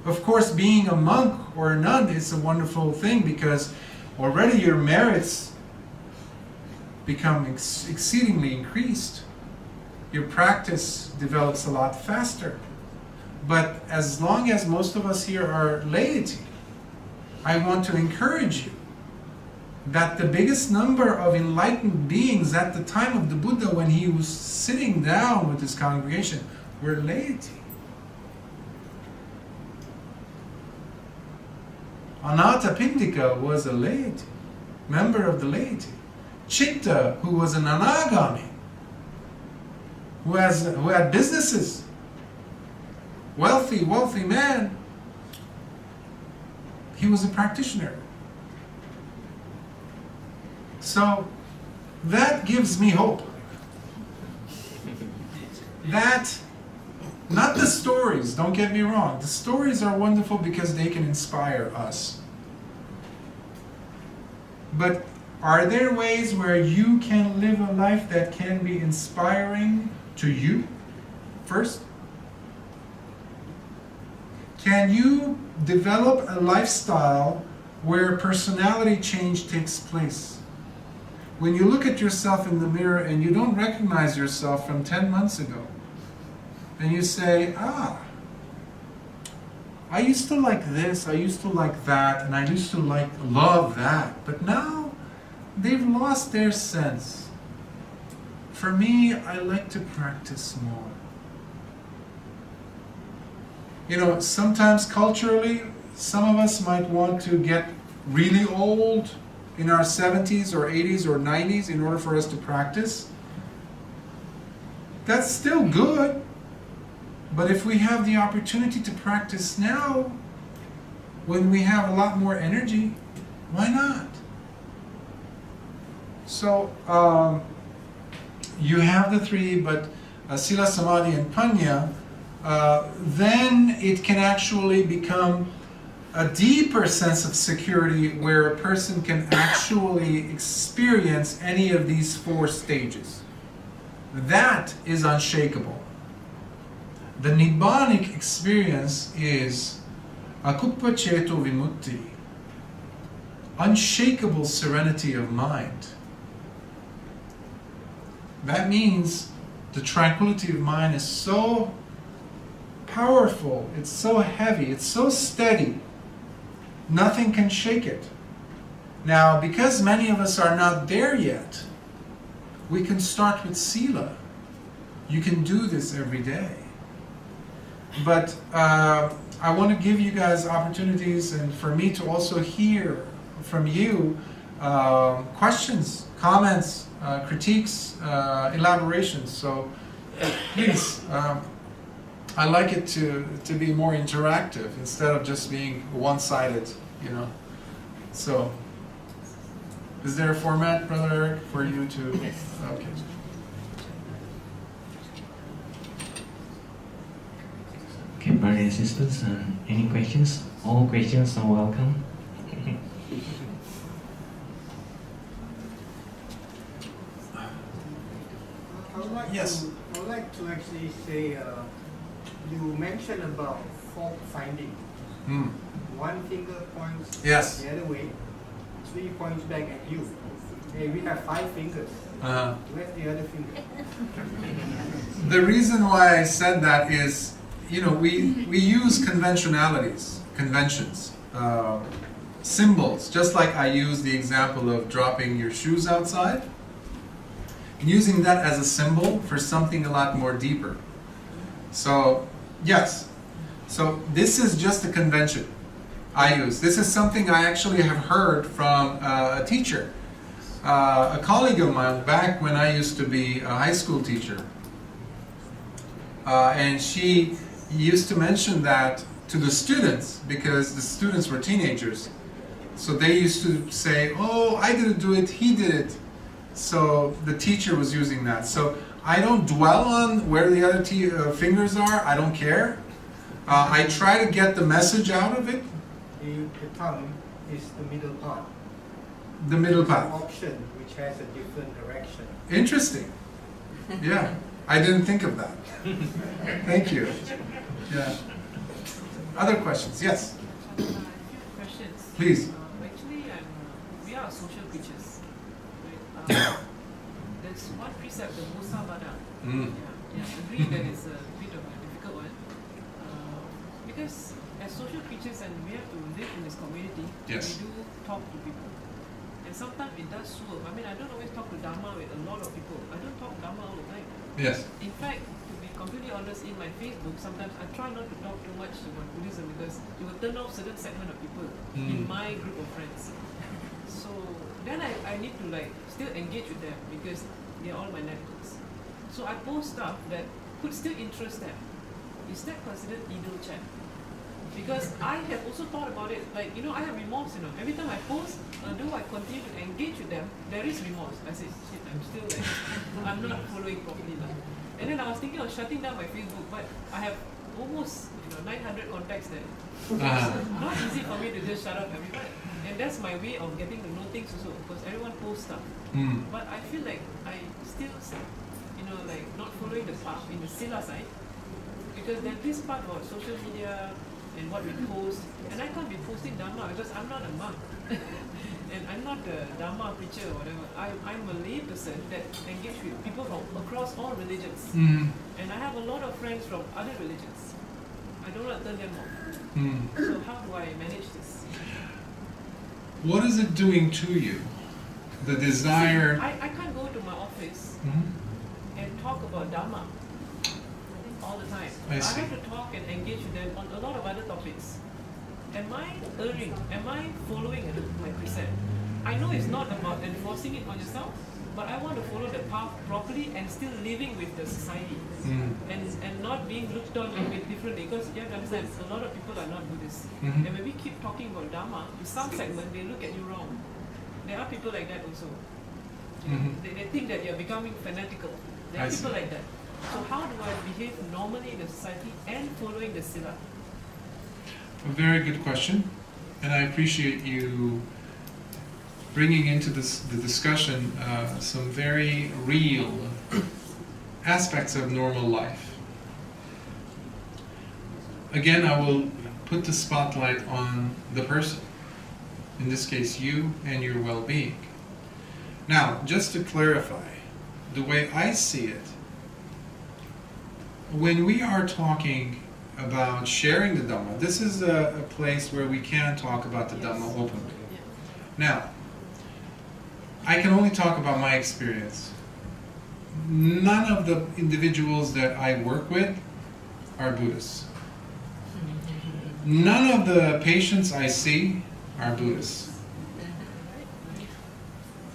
Of course, being a monk or a nun is a wonderful thing because already your merits become exceedingly increased. Your practice develops a lot faster. But as long as most of us here are laity, I want to encourage you that the biggest number of enlightened beings at the time of the Buddha, when he was sitting down with his congregation, were laity. Anathapindika was a laity, member of the laity. Chitta, who was an anagami, who had businesses, wealthy man, he was a practitioner. So that gives me hope. That, not the stories, don't get me wrong. The stories are wonderful because they can inspire us. But are there ways where you can live a life that can be inspiring to you first? Can you develop a lifestyle where personality change takes place? When you look at yourself in the mirror and you don't recognize yourself from 10 months ago, and you say, I used to like this, I used to like that, and I used to love that, but now they've lost their sense. For me, I like to practice more. You know, sometimes culturally, some of us might want to get really old in our 70s or 80s or 90s in order for us to practice. That's still good. But if we have the opportunity to practice now, when we have a lot more energy, why not? So, you have the three, but Sila, Samadhi, and Panya, then it can actually become a deeper sense of security where a person can actually experience any of these four stages. That is unshakable. The Nibbanic experience is akuppa ceto vimutti, unshakable serenity of mind. That means the tranquility of mind is so powerful, it's so heavy, it's so steady, nothing can shake it. Now, because many of us are not there yet, we can start with Sila. You can do this every day. But I want to give you guys opportunities and for me to also hear from you questions, comments, critiques, elaborations. So please, I like it to be more interactive instead of just being one-sided, you know. So, is there a format, Brother Eric, for you to? Yes. Okay. Okay, brothers and sisters, any questions? All questions are welcome. Yes. I would like to actually say, you mentioned about fault finding. One finger points the other way, 3 points back at you. Hey, we have 5 fingers. Where's the other finger? The reason why I said that is, you know, we use conventionalities, conventions, symbols, just like I use the example of dropping your shoes outside, using that as a symbol for something a lot more deeper. So, yes. So this is just a convention I use. This is something I actually have heard from a teacher, a colleague of mine back when I used to be a high school teacher. And she used to mention that to the students because the students were teenagers. So they used to say, oh, I didn't do it, he did it. So the teacher was using that. So I don't dwell on where the other fingers are, I don't care. I try to get the message out of it. The tongue is the middle part. The middle part. Option which has a different direction. Interesting. Yeah. I didn't think of that. Thank you. Yeah. Other questions? Yes. A few questions. Please. Actually, we are social creatures. Right? There's one precept, the Musa Bada. Yeah, agree that it's a bit of a difficult one. Because as social creatures and we have to live in this community, Yes. we do talk to people. And sometimes it does swerve. I mean, I don't always talk to Dhamma with a lot of people. I don't talk Dhamma all the time. Yes. In fact, to be completely honest, in my Facebook, sometimes I try not to talk too much about Buddhism because it will turn off certain segment of people in my group of friends. So then I need to like still engage with them because they're all my networks. So I post stuff that could still interest them. Is that considered idle chat? Because I have also thought about it, like, I have remorse, Every time I post, do I continue to engage with them, there is remorse. I say, shit, I'm still like, I'm not following properly. And then I was thinking of shutting down my Facebook, but I have almost 900 contacts there. It's not easy for me to just shut up everyone. And that's my way of getting to know things also, because everyone posts stuff. But I feel like I still, like not following the path in the Sila side, because there's this part about social media, and what we post, and I can't be posting Dhamma because I'm not a monk and I'm not a Dhamma preacher or whatever. I'm a lay person that engage with people from across all religions, and I have a lot of friends from other religions. I don't want to turn them off. So how do I manage this? What is it doing to you? The desire. I can't go to my office and talk about Dhamma all the time. I have to talk and engage with them on a lot of other topics. Am I erring? Am I following my precept? I know it's not about enforcing it on yourself, but I want to follow the path properly and still living with the society and not being looked on a bit differently, because you have to understand a lot of people are not Buddhists. And when we keep talking about Dhamma, in some segment they look at you wrong. There are people like that also. They think that you're becoming fanatical. There are people like that. So how do I behave normally in the society and following the Sila? A very good question, and I appreciate you bringing into the discussion some very real aspects of normal life. Again, I will put the spotlight on the person, in this case you and your well-being. Now, just to clarify, the way I see it, when we are talking about sharing the Dhamma, this is a place where we can talk about the Dhamma openly. Now, I can only talk about my experience. None of the individuals that I work with are Buddhists. None of the patients I see are Buddhists.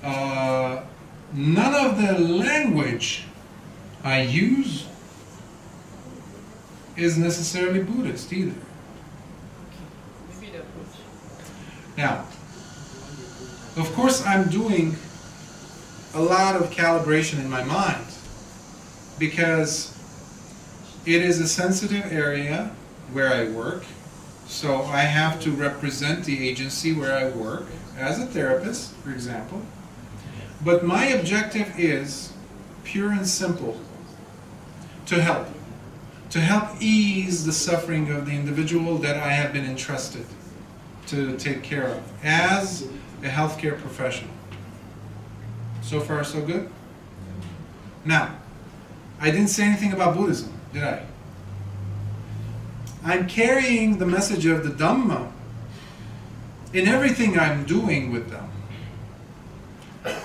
None of the language I use is necessarily Buddhist either. Maybe the approach. Now, of course I'm doing a lot of calibration in my mind because it is a sensitive area where I work, so I have to represent the agency where I work as a therapist, for example. But my objective is pure and simple, to help ease the suffering of the individual that I have been entrusted to take care of as a healthcare professional. So far, so good? Now, I didn't say anything about Buddhism, did I? I'm carrying the message of the Dhamma in everything I'm doing with them.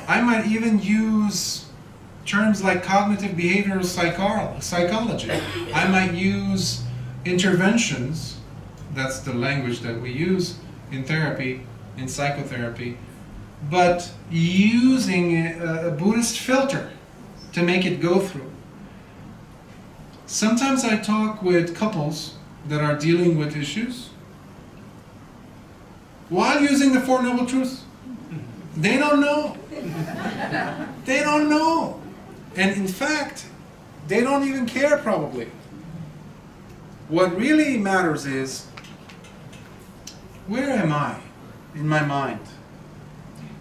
I might even use terms like cognitive behavioral psychology. I might use interventions, that's the language that we use in therapy, in psychotherapy, but using a Buddhist filter to make it go through. Sometimes I talk with couples that are dealing with issues while using the Four Noble Truths. They don't know. They don't know. And in fact, they don't even care probably. What really matters is, where am I in my mind?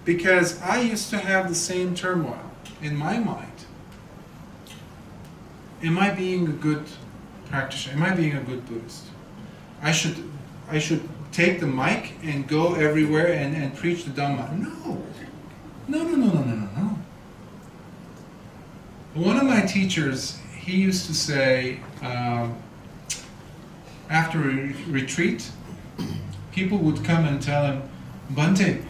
Because I used to have the same turmoil in my mind. am I being a good practitioner? Am I being a good Buddhist? I should take the mic and go everywhere and preach the Dhamma. No. No. One of my teachers, he used to say, after a retreat, people would come and tell him, Bhante,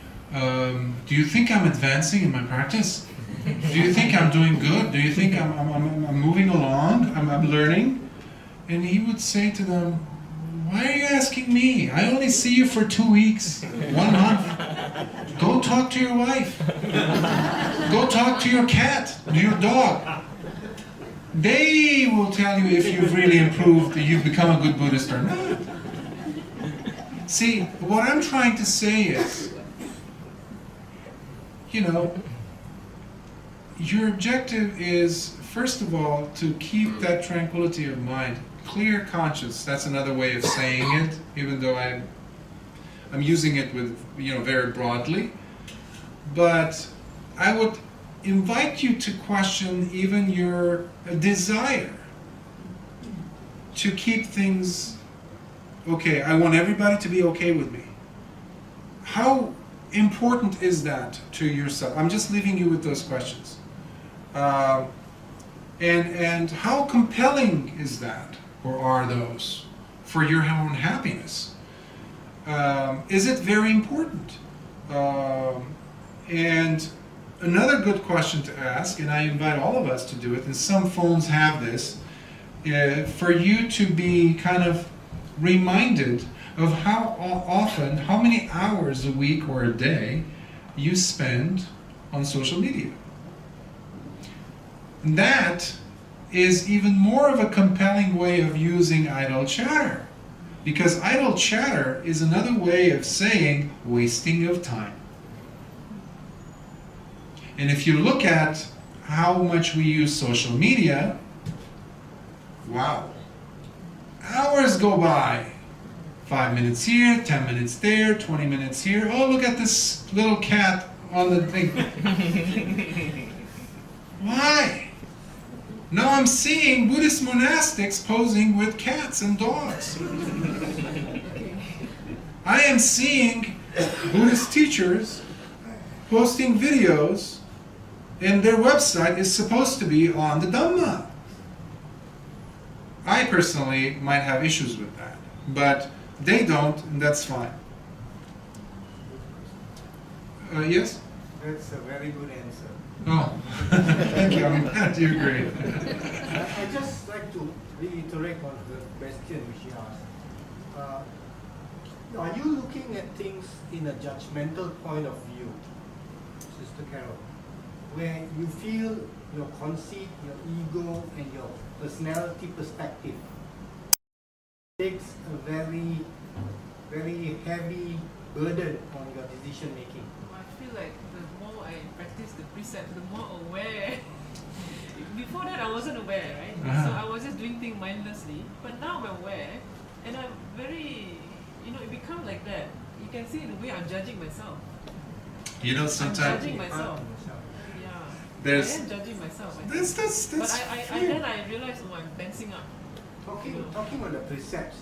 do you think I'm advancing in my practice? Do you think I'm doing good? Do you think I'm moving along? I'm learning? And he would say to them, why are you asking me? I only see you for 2 weeks, 1 month. Go talk to your wife. Go talk to your cat, to your dog. They will tell you if you've really improved, you've become a good Buddhist or not. See, what I'm trying to say is, your objective is, first of all, to keep that tranquility of mind, clear conscience. That's another way of saying it, even though I'm using it with, very broadly. But I would invite you to question even your desire to keep things okay. I want everybody to be okay with me. How important is that to yourself? I'm just leaving you with those questions. And how compelling is that, or are those, for your own happiness? Is it very important? And another good question to ask, and I invite all of us to do it, and some phones have this, for you to be kind of reminded of how often, how many hours a week or a day you spend on social media. And that is even more of a compelling way of using idle chatter. Because idle chatter is another way of saying wasting of time. And if you look at how much we use social media, wow, hours go by. 5 minutes here, 10 minutes there, 20 minutes here. Oh, look at this little cat on the thing. Why? Now I'm seeing Buddhist monastics posing with cats and dogs. I am seeing Buddhist teachers posting videos, and their website is supposed to be on the Dhamma. I personally might have issues with that, but they don't, and that's fine. Yes? That's a very good answer. Oh, thank you. I'm glad you agree. I just like to reiterate on the question which you asked. Are you looking at things in a judgmental point of view, Sister Carol, where you feel your conceit, your ego, and your personality perspective takes a very, very heavy burden on your decision making? I feel like the more I practice the precept, the more aware. Before that, I wasn't aware, right? So I was just doing things mindlessly. But now I'm aware, and I'm very, it becomes like that. You can see in the way I'm judging myself. Sometimes I'm judging myself. I am judging myself. That's but then I realized, I'm tensing up. Talking on the precepts,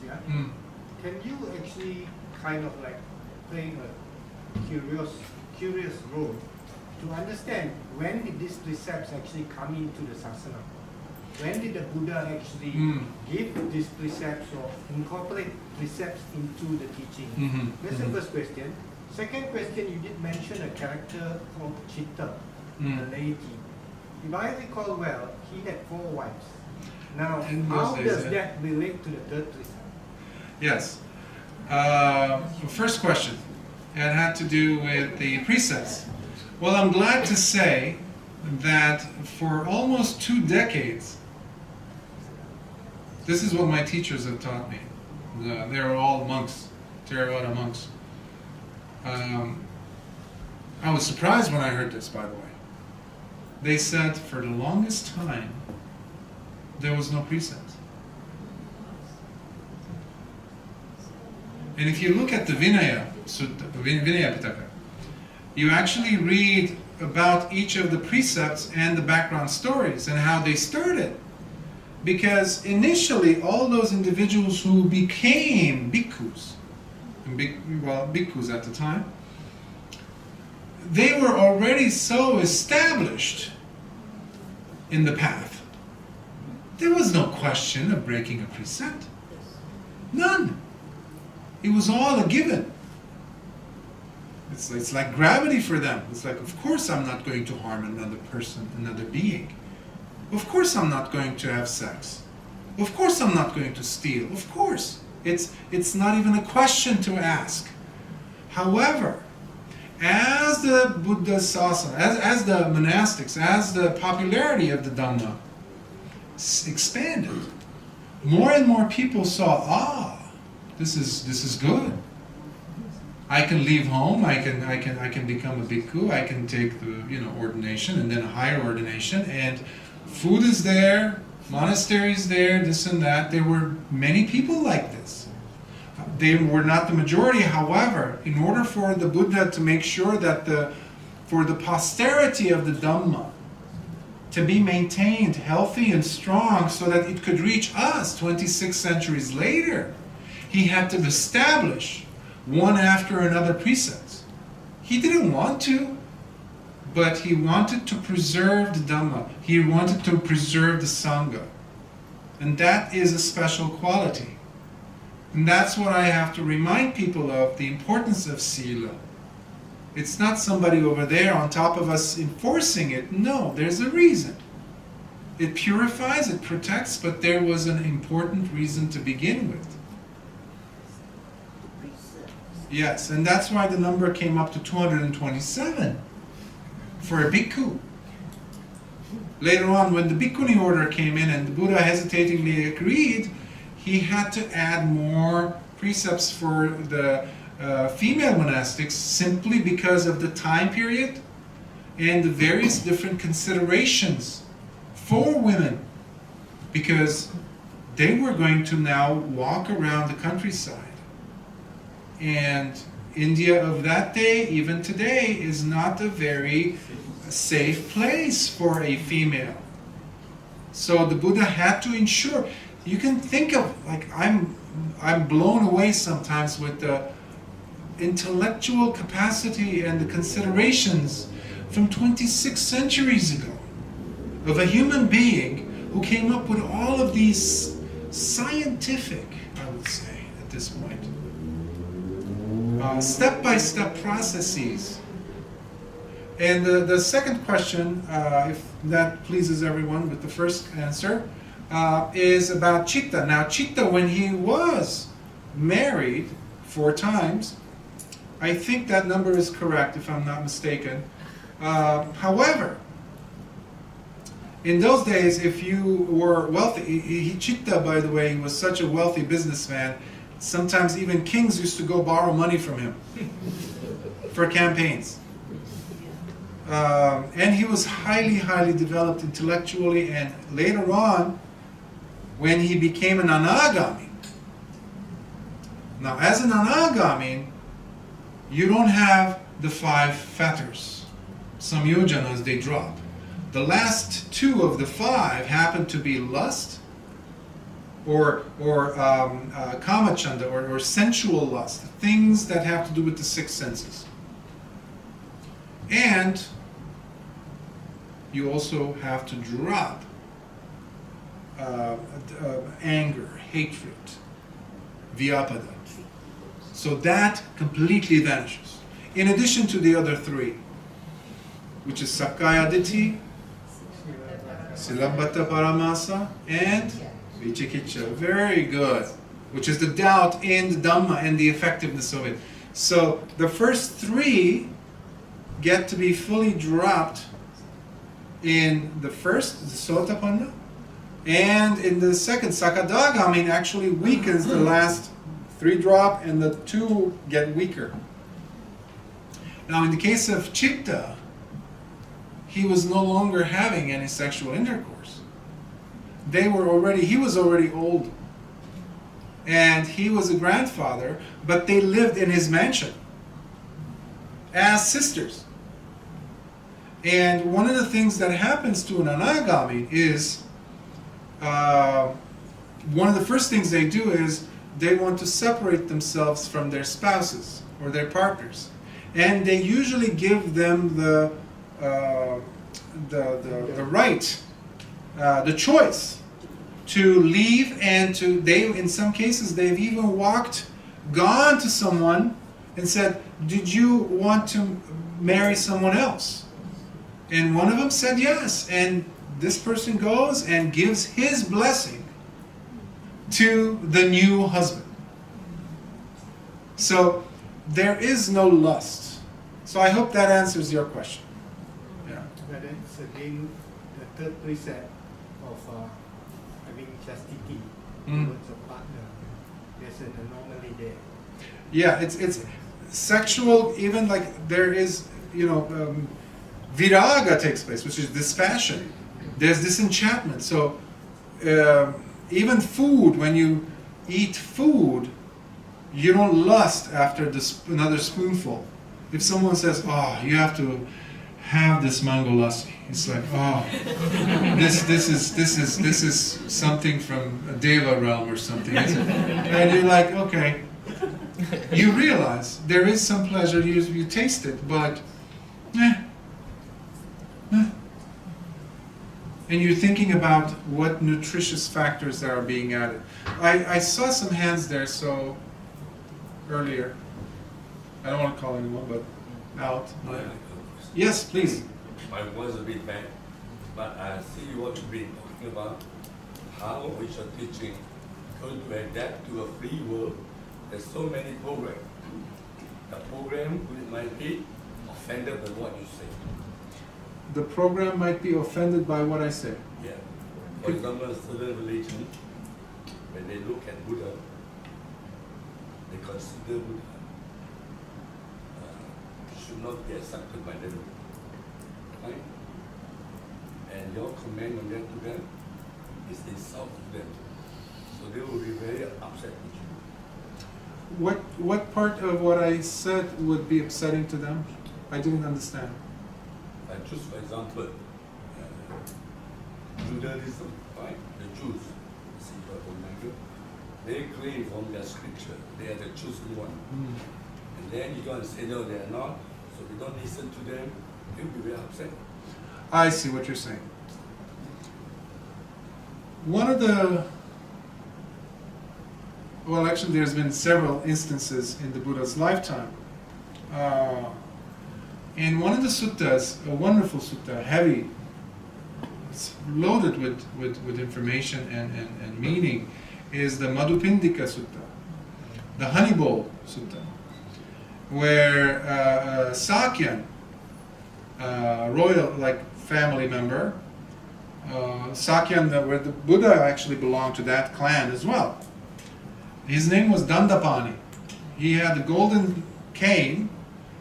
can you actually kind of like play a curious role to understand when did these precepts actually come into the sasana? When did the Buddha actually give these precepts or incorporate precepts into the teaching? That's the first question. Second question, you did mention a character called Chitta, the laity. If I recall well, he had 4 wives. Now, how does that relate to the third precept? Yes. First question, it had to do with the precepts. Well, I'm glad to say that for almost 2 decades, this is what my teachers have taught me. They're all monks, Theravada monks. I was surprised when I heard this, by the way. They said for the longest time, there was no precept. And if you look at the Vinaya Pitaka, you actually read about each of the precepts and the background stories and how they started. Because initially, all those individuals who became bhikkhus, bhikkhus at the time, they were already so established in the path. There was no question of breaking a precept. None. It was all a given. It's like gravity for them. It's like, of course I'm not going to harm another person, another being. Of course I'm not going to have sex. Of course I'm not going to steal. Of course. It's not even a question to ask. However, as the Buddha sasana, as the monastics, as the popularity of the Dhamma expanded, more and more people saw, this is good. I can leave home, I can become a bhikkhu, I can take the ordination and then a higher ordination, and food is there, monastery is there, this and that. There were many people like this. They were not the majority, however, in order for the Buddha to make sure that for the posterity of the Dhamma to be maintained healthy and strong so that it could reach us 26 centuries later, he had to establish one after another precepts. He didn't want to, but he wanted to preserve the Dhamma. He wanted to preserve the Sangha. And that is a special quality. And that's what I have to remind people of, the importance of Sila. It's not somebody over there on top of us enforcing it. No, there's a reason. It purifies, it protects, but there was an important reason to begin with. Yes, and that's why the number came up to 227 for a bhikkhu. Later on, when the bhikkhuni order came in and the Buddha hesitatingly agreed, he had to add more precepts for the female monastics simply because of the time period and the various different considerations for women, because they were going to now walk around the countryside. And India of that day, even today, is not a very safe place for a female. So the Buddha had to ensure. You can think of, like, I'm blown away sometimes with the intellectual capacity and the considerations from 26 centuries ago of a human being who came up with all of these scientific, I would say, at this point, step-by-step processes. And the second question, if that pleases everyone with the first answer, is about Chitta. Now, Chitta, when he was married 4 times, I think that number is correct, if I'm not mistaken. However, in those days, if you were wealthy, Chitta, by the way, he was such a wealthy businessman, sometimes even kings used to go borrow money from him for campaigns. And he was highly, highly developed intellectually, and later on, when he became an anagami. Now, as an anagami, you don't have the 5 fetters. Samyojanas, they drop. The last 2 of the 5 happen to be lust, or kamachanda, or sensual lust, things that have to do with the 6 senses. And you also have to drop anger, hatred, vyapada. So that completely vanishes. In addition to the other 3, which is Sakkaya Ditthi, Silabbata Paramasa, and Vicikiccha. Very good. Which is the doubt in the Dhamma and the effectiveness of it. So the first 3 get to be fully dropped in the first, the Sotapanna, and in the second, Sakadagami, actually weakens the last 3 drop, and the 2 get weaker. Now, in the case of Chitta, he was no longer having any sexual intercourse. He was already old, and he was a grandfather, but they lived in his mansion as sisters. And one of the things that happens to an anagami is one of the first things they do is they want to separate themselves from their spouses or their partners, and they usually give them the right, the choice to leave, and in some cases they've even gone to someone and said, "Did you want to marry someone else?" And one of them said yes, and this person goes and gives his blessing to the new husband. So there is no lust. So I hope that answers your question. Yeah. But that's again the third precept of having chastity towards a partner. There's an anomaly there. Yeah, it's sexual, even like there is, viraga takes place, which is dispassion. There's disenchantment. So even food, when you eat food, you don't lust after another spoonful. If someone says, "Oh, you have to have this mango lassi," it's like, "Oh, this is something from a deva realm or something," and you're like, "Okay." You realize there is some pleasure. You taste it, but and you're thinking about what nutritious factors are being added. I saw some hands there, so earlier. I don't want to call anyone, but out. Yes, please. My voice is a bit bad, but I see what you've been talking about, how with your teaching going to adapt to a free world. There's so many programs. The program might be offended by what you say. The program might be offended by what I say. Yeah. For example, certain religion, when they look at Buddha, they consider Buddha should not be accepted by them. Right? And your comment on that to them is insult to them. So they will be very upset with you. What part of what I said would be upsetting to them? I didn't understand. Just for example, Judaism, right? The Jews, they claim from their scripture they are the chosen one. And then you go and say, no, they are not, so we don't listen to them, you'll be very upset. I see what you're saying. Well, actually, there's been several instances in the Buddha's lifetime. In one of the suttas, a wonderful sutta, heavy, it's loaded with information and meaning, is the Madhupindika Sutta, the Honey Bowl Sutta, where Sakyan, royal family member, Sakyan, where the Buddha actually belonged to that clan as well. His name was Dandapani. He had a golden cane,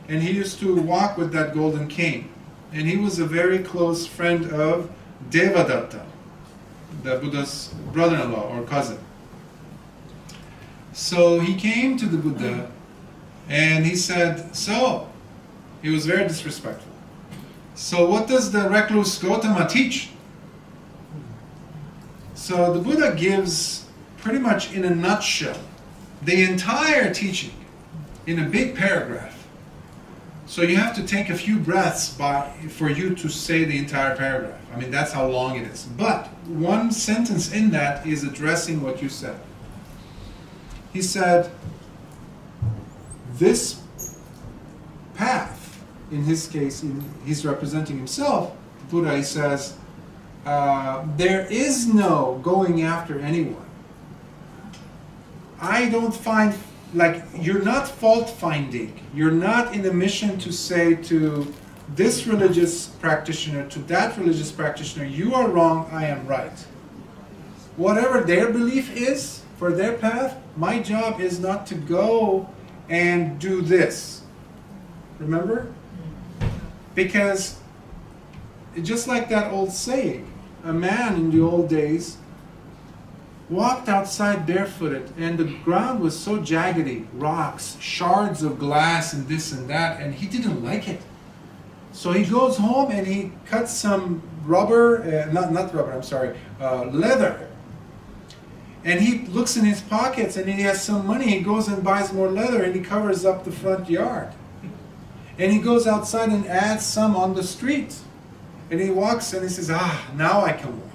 and he used to walk with that golden cane. And he was a very close friend of Devadatta, the Buddha's brother-in-law or cousin. So he came to the Buddha, and he said, he was very disrespectful. So what does the recluse Gautama teach? So the Buddha gives, pretty much in a nutshell, the entire teaching in a big paragraph. So you have to take a few breaths for you to say the entire paragraph. I mean, that's how long it is. But one sentence in that is addressing what you said. He said, this path, in his case, he's representing himself, Buddha, he says, there is no going after anyone. I don't find, you're not fault finding. You're not in a mission to say to this religious practitioner, to that religious practitioner, you are wrong, I am right. Whatever their belief is for their path, my job is not to go and do this. Remember? Because just like that old saying, a man in the old days walked outside barefooted, and the ground was so jaggedy, rocks, shards of glass and this and that, and he didn't like it. So he goes home and he cuts some rubber, leather, And he looks in his pockets and he has some money. He goes and buys more leather and he covers up the front yard. And he goes outside and adds some on the street. And he walks and he says, now I can walk.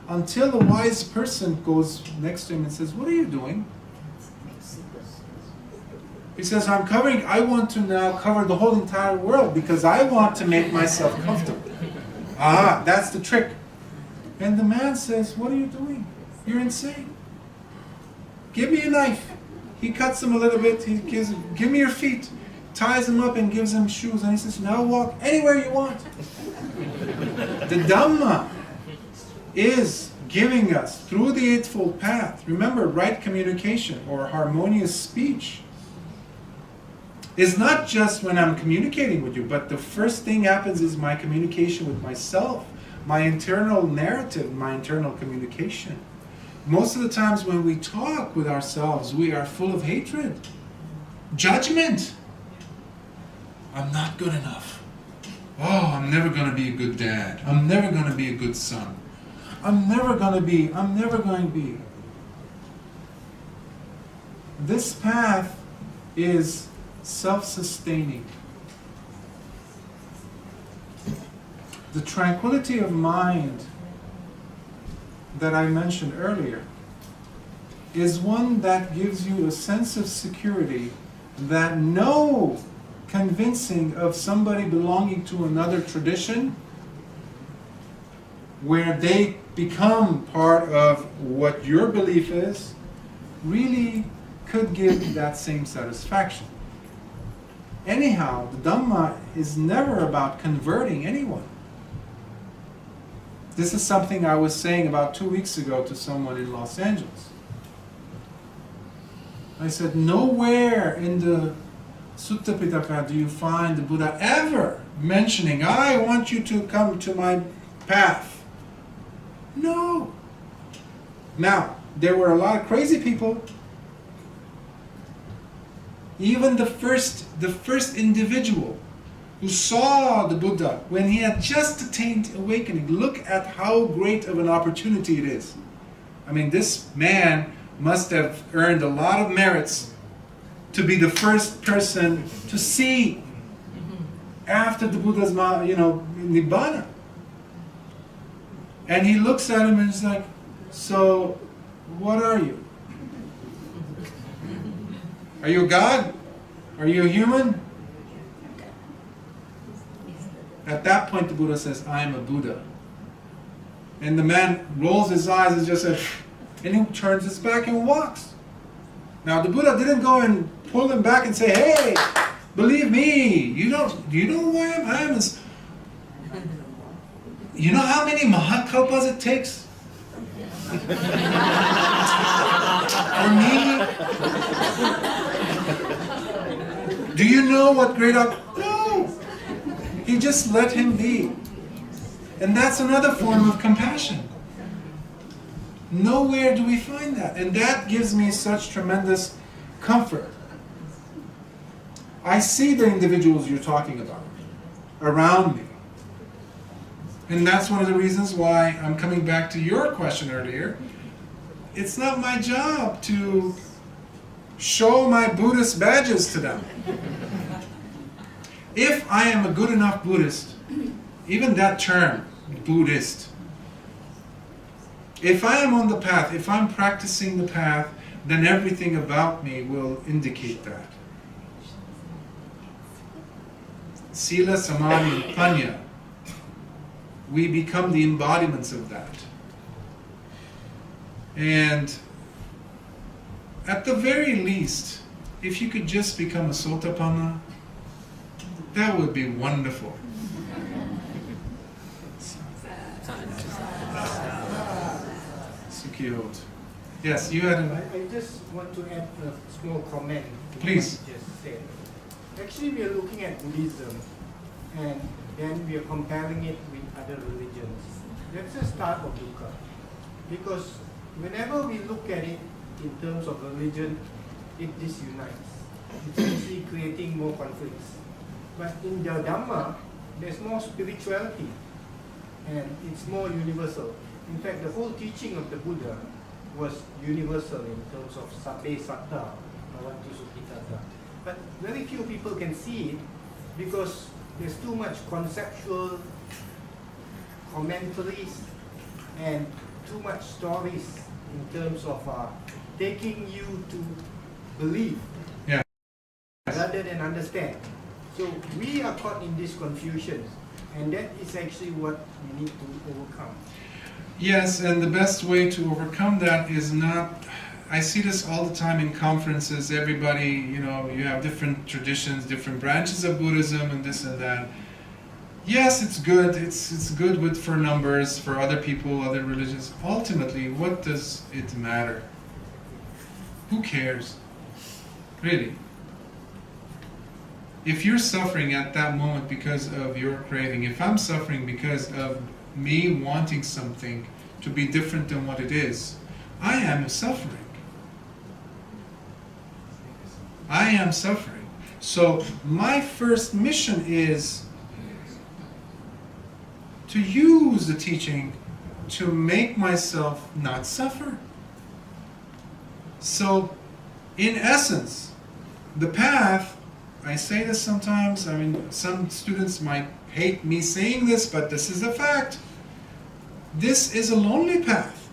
Until a wise person goes next to him and says, what are you doing? He says, I want to now cover the whole entire world because I want to make myself comfortable. That's the trick. And the man says, what are you doing? You're insane. Give me a knife. He cuts him a little bit. He gives him, give me your feet. Ties him up and gives him shoes. And he says, now walk anywhere you want. The Dhamma is giving us through the Eightfold Path. Remember, right communication or harmonious speech is not just when I'm communicating with you, but the first thing happens is my communication with myself, my internal narrative, my internal communication. Most of the times when we talk with ourselves, we are full of hatred, judgment. I'm not good enough. I'm never going to be a good dad. I'm never going to be a good son. I'm never going to be. This path is self-sustaining. The tranquility of mind that I mentioned earlier is one that gives you a sense of security that no convincing of somebody belonging to another tradition where they become part of what your belief is really could give that same satisfaction. Anyhow, the Dhamma is never about converting anyone. This is something I was saying about 2 weeks ago to someone in Los Angeles. I said, nowhere in the Sutta Pitaka do you find the Buddha ever mentioning, I want you to come to my path. No. Now, there were a lot of crazy people. Even the first individual who saw the Buddha when he had just attained awakening. Look at how great of an opportunity it is. I mean, this man must have earned a lot of merits to be the first person to see after the Buddha's, Nibbana. And he looks at him and is like, so, what are you? Are you a god? Are you a human? At that point the Buddha says, I am a Buddha. And the man rolls his eyes and just says, and he turns his back and walks. Now the Buddha didn't go and pull him back and say, hey, believe me, you know who I am? I am this. You know how many Mahakalpas it takes? For me? Do you know what great No! He just let him be. And that's another form of compassion. Nowhere do we find that. And that gives me such tremendous comfort. I see the individuals you're talking about around me. And that's one of the reasons why I'm coming back to your question earlier. It's not my job to show my Buddhist badges to them. If I am a good enough Buddhist, even that term, Buddhist, if I am on the path, if I'm practicing the path, then everything about me will indicate that. Sila, Samadhi, and Panya, we become the embodiments of that. And at the very least, if you could just become a Sotapanna, that would be wonderful. Sukhiyot. Yes, you had I just want to add a small comment to Please. what you just said. Actually, we are looking at Buddhism and then we are comparing it with other religions. That's the start of dukkha. Because whenever we look at it in terms of religion, it disunites. It's actually creating more conflicts. But in the Dhamma, there's more spirituality and it's more universal. In fact, the whole teaching of the Buddha was universal in terms of sabbe satta, bhavantu sukhitata. But very few people can see it because there's too much conceptual commentaries and too much stories in terms of taking you to believe rather than understand. So we are caught in this confusion, and that is actually what we need to overcome. Yes, and the best way to overcome that is not, I see this all the time in conferences, everybody, you have different traditions, different branches of Buddhism and this and that. Yes, it's good, it's good for numbers, for other people, other religions. Ultimately, what does it matter? Who cares? Really? If you're suffering at that moment because of your craving, if I'm suffering because of me wanting something to be different than what it is, I am suffering. I am suffering. So my first mission is to use the teaching to make myself not suffer. So, in essence, the path, I say this sometimes, some students might hate me saying this, but this is a fact. This is a lonely path.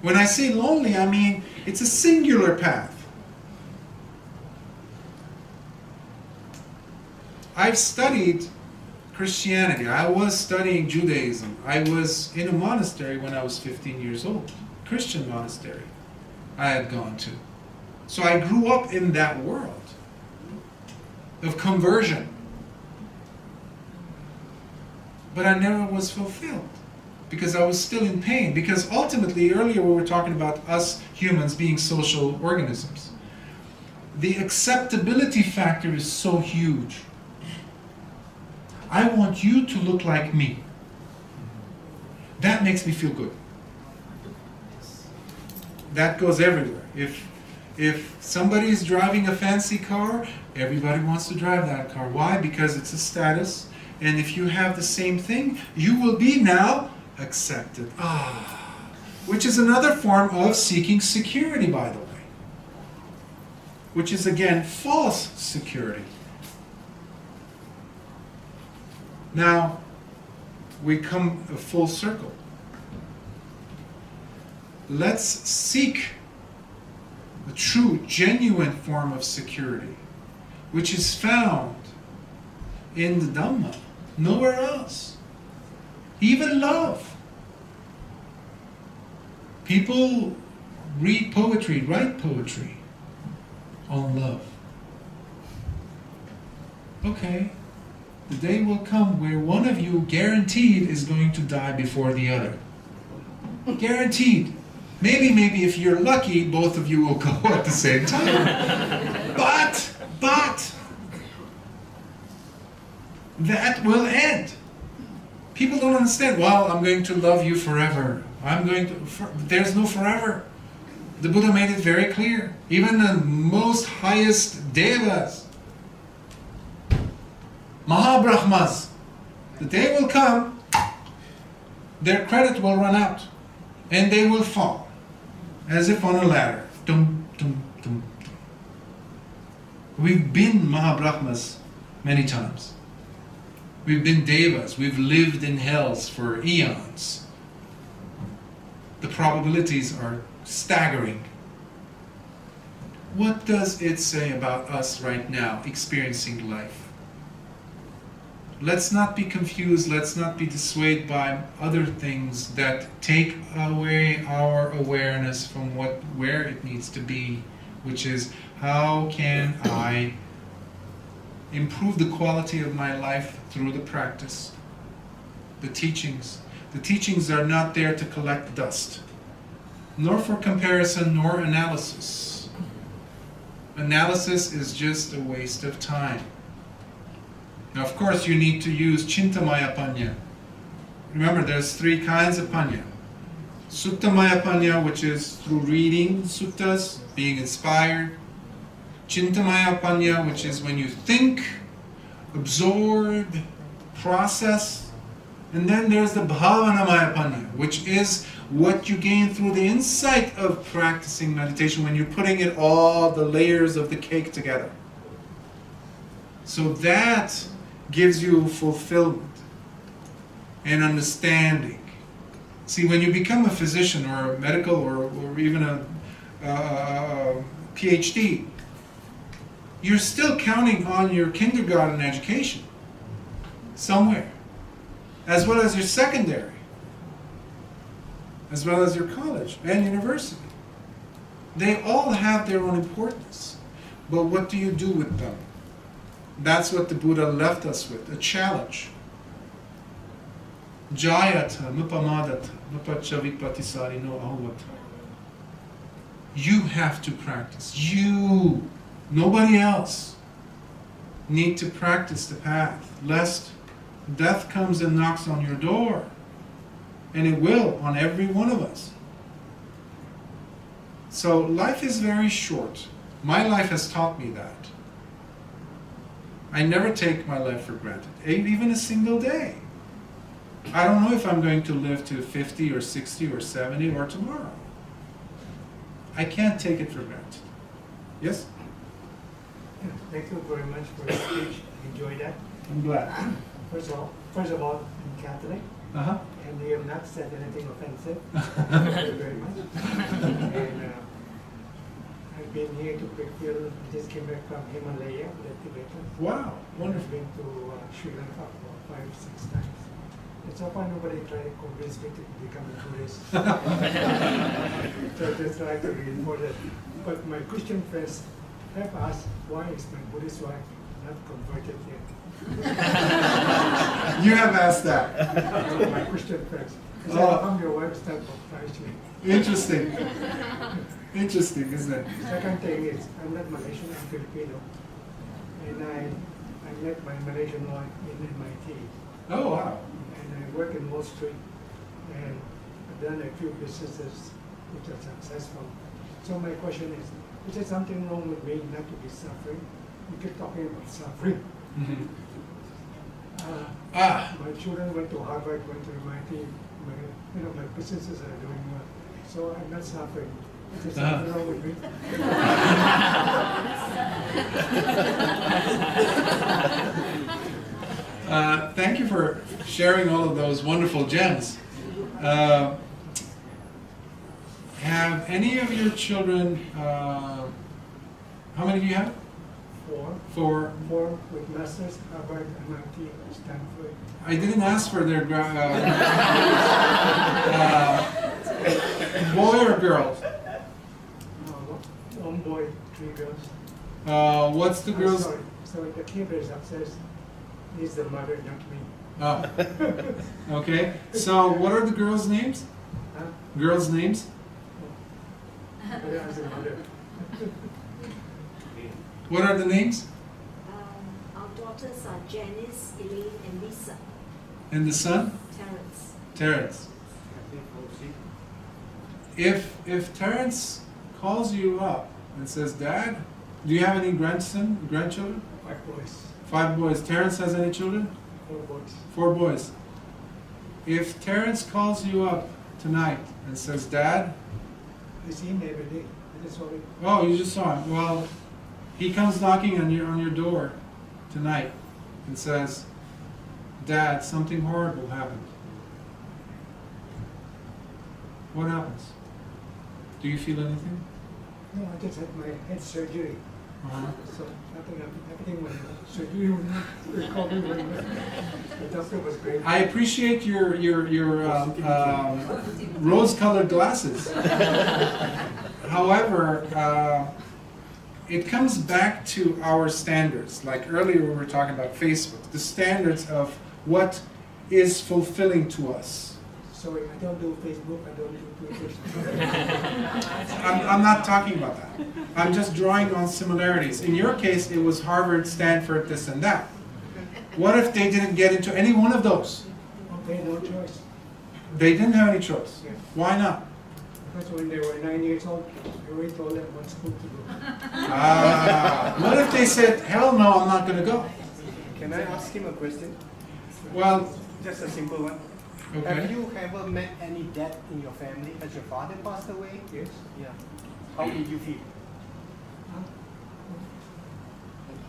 When I say lonely, I mean it's a singular path. I've studied Christianity. I was studying Judaism. I was in a monastery when I was 15 years old. Christian monastery I had gone to. So I grew up in that world of conversion. But I never was fulfilled because I was still in pain. Because ultimately, earlier we were talking about us humans being social organisms. The acceptability factor is so huge. I want you to look like me. That makes me feel good. That goes everywhere. If somebody is driving a fancy car, everybody wants to drive that car. Why? Because it's a status. And if you have the same thing, you will be now accepted. Which is another form of seeking security, by the way. Which is again false security. Now, we come a full circle. Let's seek the true, genuine form of security, which is found in the Dhamma, nowhere else. Even love. People read poetry, write poetry on love. Okay. The day will come where one of you guaranteed is going to die before the other. Guaranteed. Maybe if you're lucky, both of you will go at the same time. But that will end. People don't understand. Well, I'm going to love you forever. There's no forever. The Buddha made it very clear. Even the most highest devas, Mahabrahmas, the day will come, their credit will run out, and they will fall, as if on a ladder. Dum, dum, dum, dum. We've been Mahabrahmas many times. We've been devas. We've lived in hells for eons. The probabilities are staggering. What does it say about us right now, experiencing life? Let's not be confused, let's not be dissuaded by other things that take away our awareness from where it needs to be, which is, how can I improve the quality of my life through the practice? The teachings. The teachings are not there to collect dust, nor for comparison, nor analysis. Analysis is just a waste of time. Now, of course, you need to use Chintamaya Panya. Remember, there's 3 kinds of Panya. Suttamaya Panya, which is through reading suttas, being inspired. Chintamaya Panya, which is when you think, absorb, process. And then there's the Bhavanamaya Panya, which is what you gain through the insight of practicing meditation when you're putting it all the layers of the cake together. So that gives you fulfillment and understanding. See, when you become a physician or a medical or even a PhD, you're still counting on your kindergarten education somewhere, as well as your secondary, as well as your college and university. They all have their own importance. But what do you do with them? That's what the Buddha left us with, a challenge. Jayata, mupamadata, mupachavipati no ahuvata. You have to practice. You, nobody else, need to practice the path, lest death comes and knocks on your door. And it will on every one of us. So life is very short. My life has taught me that. I never take my life for granted, even a single day. I don't know if I'm going to live to 50 or 60 or 70 or tomorrow. I can't take it for granted. Yes? Thank you very much for your speech. Enjoy that. I'm glad. First of all, I'm Catholic. Uh-huh. And you have not said anything offensive. Thank you very much. And I've been here to Brickfield. I just came back from Himalaya with the Tibetans. Wow, wonderful. I've been to Sri Lanka for 5-6 times. And so far nobody tried to convince me to become a Buddhist. So I just try to reinforce it. But my Christian friends have asked, why is my Buddhist wife not converted yet? You have asked that. My Christian friends. I said, how come your wife start baptized me? Interesting. Interesting, isn't it? Second thing is, I'm not Malaysian, I'm Filipino. And I met my Malaysian wife in MIT. Oh, wow. And I work in Wall Street. And I've done a few businesses which are successful. So my question is there something wrong with me not to be suffering? We keep talking about suffering. Mm-hmm. My children went to Harvard, went to MIT. My businesses are doing well. So I'm not suffering. Is there something wrong with me? Thank you for sharing all of those wonderful gems. Have any of your children, how many do you have? 4 with masters, Harvard, MIT, Stanford. I didn't ask for their boy or girl? One boy, 3 girls. What's the girl's? Sorry, the kid is upstairs. He's the mother, not me. Oh. Okay. So what are the girls' names? Huh? Girls' names? Mother is the mother. What are the names? Our daughters are Janice, Elaine, and Lisa. And the son? Terrence. Terrence. If Terrence calls you up and says, Dad, do you have any grandchildren? 5 boys. 5 boys. Terrence has any children? 4 boys. 4 boys. If Terrence calls you up tonight and says, Dad, I see him every day. I just saw him. oh, you just saw him. Well, he comes knocking on your door tonight and says, Dad, something horrible happened. What happens? Do you feel anything? No, I just had my head surgery. Uh-huh. So everything went well. Surgery went well. Recovery went well. The doctor was great. I appreciate your rose-colored glasses. However, it comes back to our standards. Like earlier we were talking about Facebook, the standards of what is fulfilling to us. Sorry, I don't do Facebook, I don't do Twitter. I'm not talking about that. I'm just drawing on similarities. In your case, it was Harvard, Stanford, this and that. What if they didn't get into any one of those? Okay, no choice. They didn't have any choice. Yeah. Why not? Because when they were 9 years old, I already told them what school to go. What if they said, hell no, I'm not going to go? Can I ask him a question? Well, Just a simple one. Okay. Have you ever met any death in your family? Has your father passed away? Yes. Yeah. How did you feel?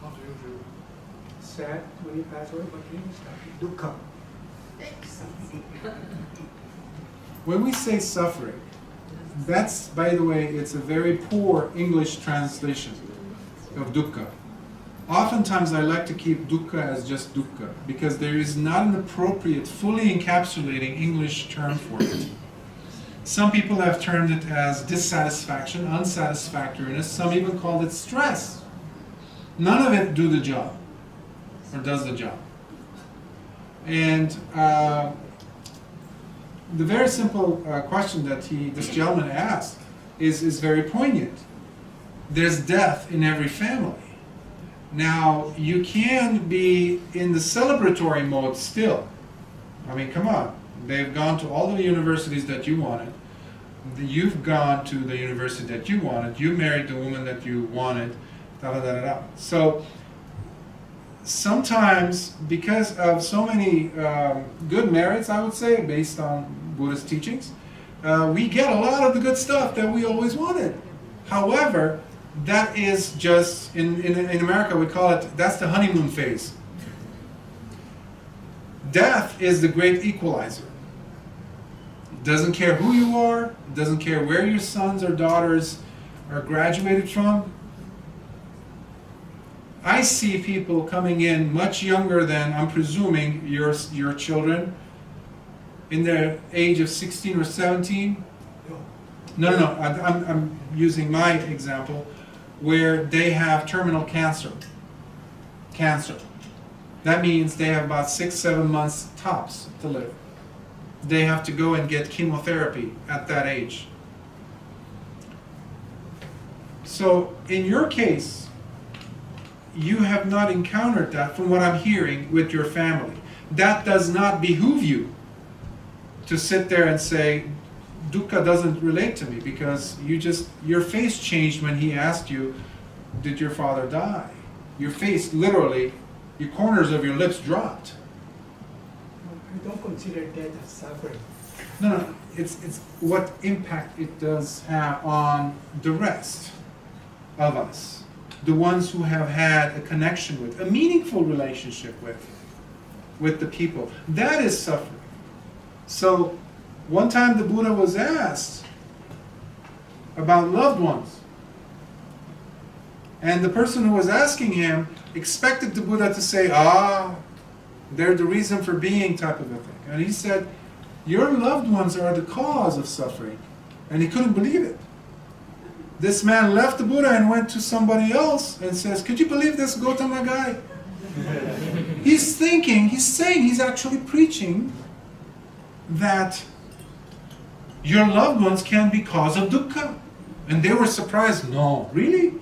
How do you feel? Sad when he passed away, but he was happy. Dukkha. When we say suffering, that's, by the way, it's a very poor English translation of dukkha. Oftentimes I like to keep dukkha as just dukkha because there is not an appropriate, fully encapsulating English term for it. Some people have termed it as dissatisfaction, unsatisfactoriness. Some even called it stress. None of it do the job, or does the job. And the very simple question that this gentleman asked is very poignant. There's death in every family. Now, you can be in the celebratory mode still. I mean, come on. They've gone to all the universities that you wanted. You've gone to the university that you wanted. You married the woman that you wanted. Da, da, da, da, da. So, sometimes, because of so many good merits, I would say, based on Buddhist teachings, we get a lot of the good stuff that we always wanted. However, that is just, in America we call it, that's the honeymoon phase. Death is the great equalizer. Doesn't care who you are, doesn't care where your sons or daughters are graduated from. I see people coming in much younger than, I'm presuming, your children, in their age of 16 or 17. No, I'm using my example, where they have terminal cancer. That means they have about 6-7 months tops to live. They have to go and get chemotherapy at that age. So in your case, you have not encountered that, from what I'm hearing, with your family. That does not behoove you to sit there and say, dukkha doesn't relate to me, because your face changed when he asked you, did your father die? Your face, literally, the corners of your lips dropped. I don't consider death as suffering. No, it's what impact it does have on the rest of us. The ones who have had a connection with, a meaningful relationship with the people. That is suffering. So, one time the Buddha was asked about loved ones. And the person who was asking him expected the Buddha to say, they're the reason for being, type of a thing. And he said, your loved ones are the cause of suffering. And he couldn't believe it. This man left the Buddha and went to somebody else and says, could you believe this Gautama guy? He's saying, he's actually preaching that your loved ones can be cause of dukkha. And they were surprised. No, really?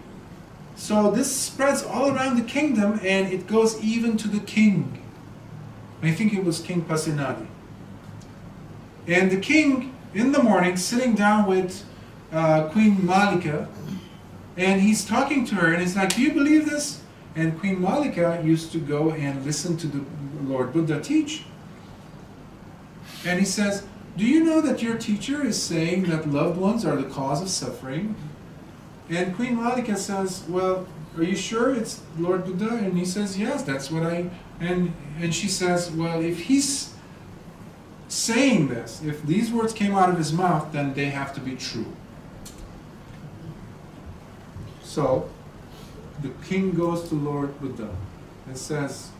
So this spreads all around the kingdom, and it goes even to the king. I think it was King Pasenadi. And the king, in the morning, sitting down with Queen Malika, and he's talking to her, and he's like, do you believe this? And Queen Malika used to go and listen to the Lord Buddha teach. And he says, do you know that your teacher is saying that loved ones are the cause of suffering? And Queen Malika says, well, are you sure it's Lord Buddha? And he says, yes, that's what and she says, well, if he's saying this, if these words came out of his mouth, then they have to be true. So, the king goes to Lord Buddha and says,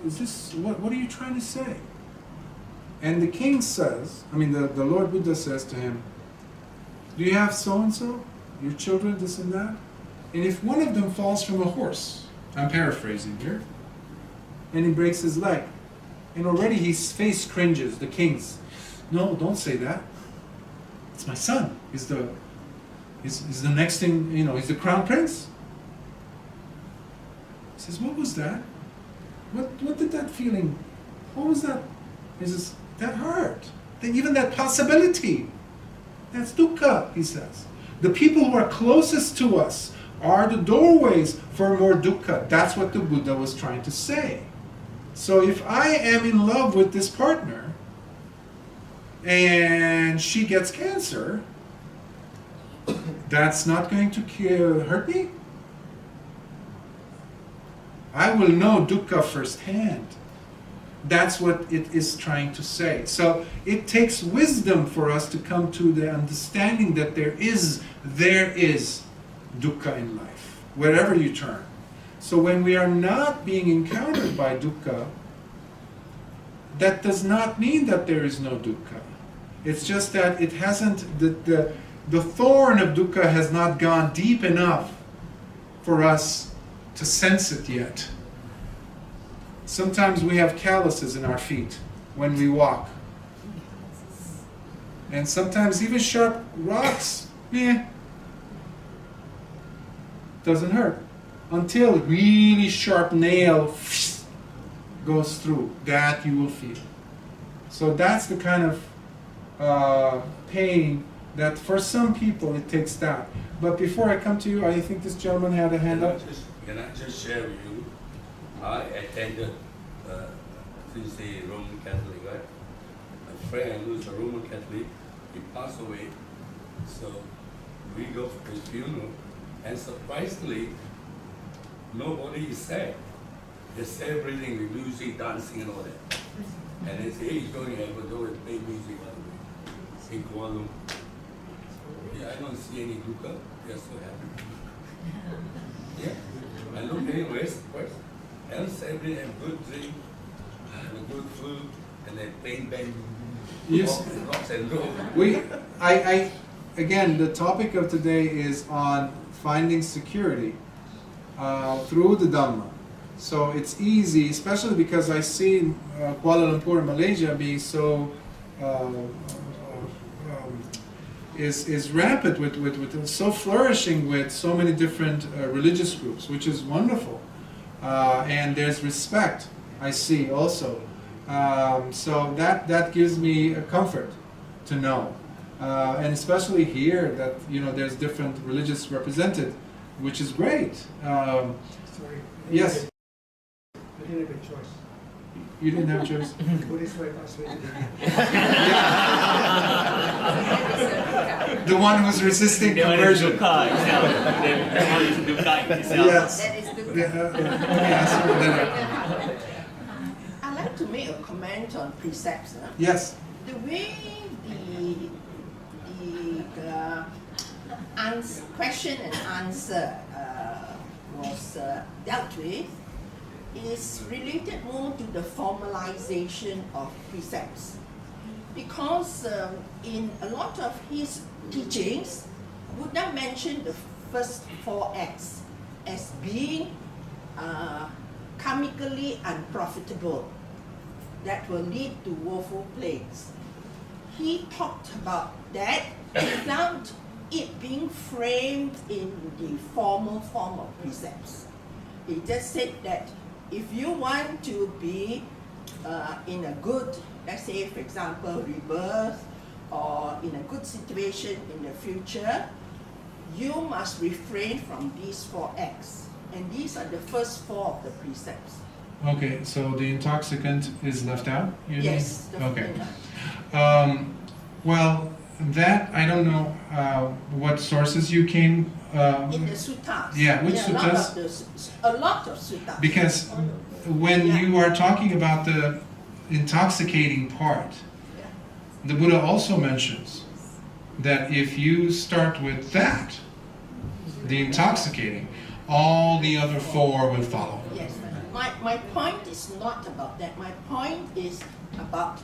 what are you trying to say? And the king says, the Lord Buddha says to him, do you have so-and-so, your children, this and that? And if one of them falls from a horse, I'm paraphrasing here, and he breaks his leg, and already his face cringes, the king's. No, don't say that. It's my son. He's the next thing, he's the crown prince. He says, what was that? What did that feeling, what was that? He says, that hurt. Even that possibility. That's dukkha, he says. The people who are closest to us are the doorways for more dukkha. That's what the Buddha was trying to say. So if I am in love with this partner and she gets cancer, that's not going to hurt me. I will know dukkha firsthand. That's what it is trying to say. So it takes wisdom for us to come to the understanding that there is dukkha in life, wherever you turn. So when we are not being encountered by dukkha, that does not mean that there is no dukkha. It's just that it hasn't, the thorn of dukkha has not gone deep enough for us to sense it yet. Sometimes we have calluses in our feet when we walk. And sometimes even sharp rocks, doesn't hurt. Until a really sharp nail goes through, that you will feel. So that's the kind of pain that for some people it takes that. But before I come to you, I think this gentleman had a hand up. Can I just share with you? I attended, since the Roman Catholic, right? A friend who's a Roman Catholic, he passed away. So we go for his funeral, and surprisingly, nobody is sad. They're celebrating with music, dancing, and all that. And they say, hey, he's going to heaven, go and play music in Kuala Lumpur. Yeah, I don't see any dukkha. They're so happy. Yeah. I look anyways, first. And celebrate, have good drink, and a good food, and then paint band. Yes. Rocks and roll. Again, the topic of today is on finding security through the Dhamma. So it's easy, especially because I see Kuala Lumpur, Malaysia, being so is rampant with so flourishing with so many different religious groups, which is wonderful. And there's respect, I see also. So that gives me a comfort to know. And especially here that there's different religious represented, which is great. Sorry. Yes. I didn't have a choice. You didn't have a choice. Buddhist wife asked me to do The one who's resisting conversion. Yes. That is dukkha. Yes. I'd like to make a comment on precepts. Yes. The way the question and answer was dealt with is related more to the formalization of precepts. Because in a lot of his teachings, Buddha mentioned the first 4 acts as being karmically unprofitable, that will lead to woeful plagues. He talked about that without it being framed in the formal form of precepts. He just said that if you want to be in a good, let's say for example rebirth, or in a good situation in the future, you must refrain from these 4 acts. And these are the first 4 of the precepts. Okay, so the intoxicant is left out? Yes. Okay. Well, that, I don't know what sources you came... in the suttas. Yeah, which suttas? A lot of suttas. Because when you are talking about the intoxicating part, the Buddha also mentions that if you start with that, the intoxicating, all the other 4 will follow. Yes. My point is not about that. My point is about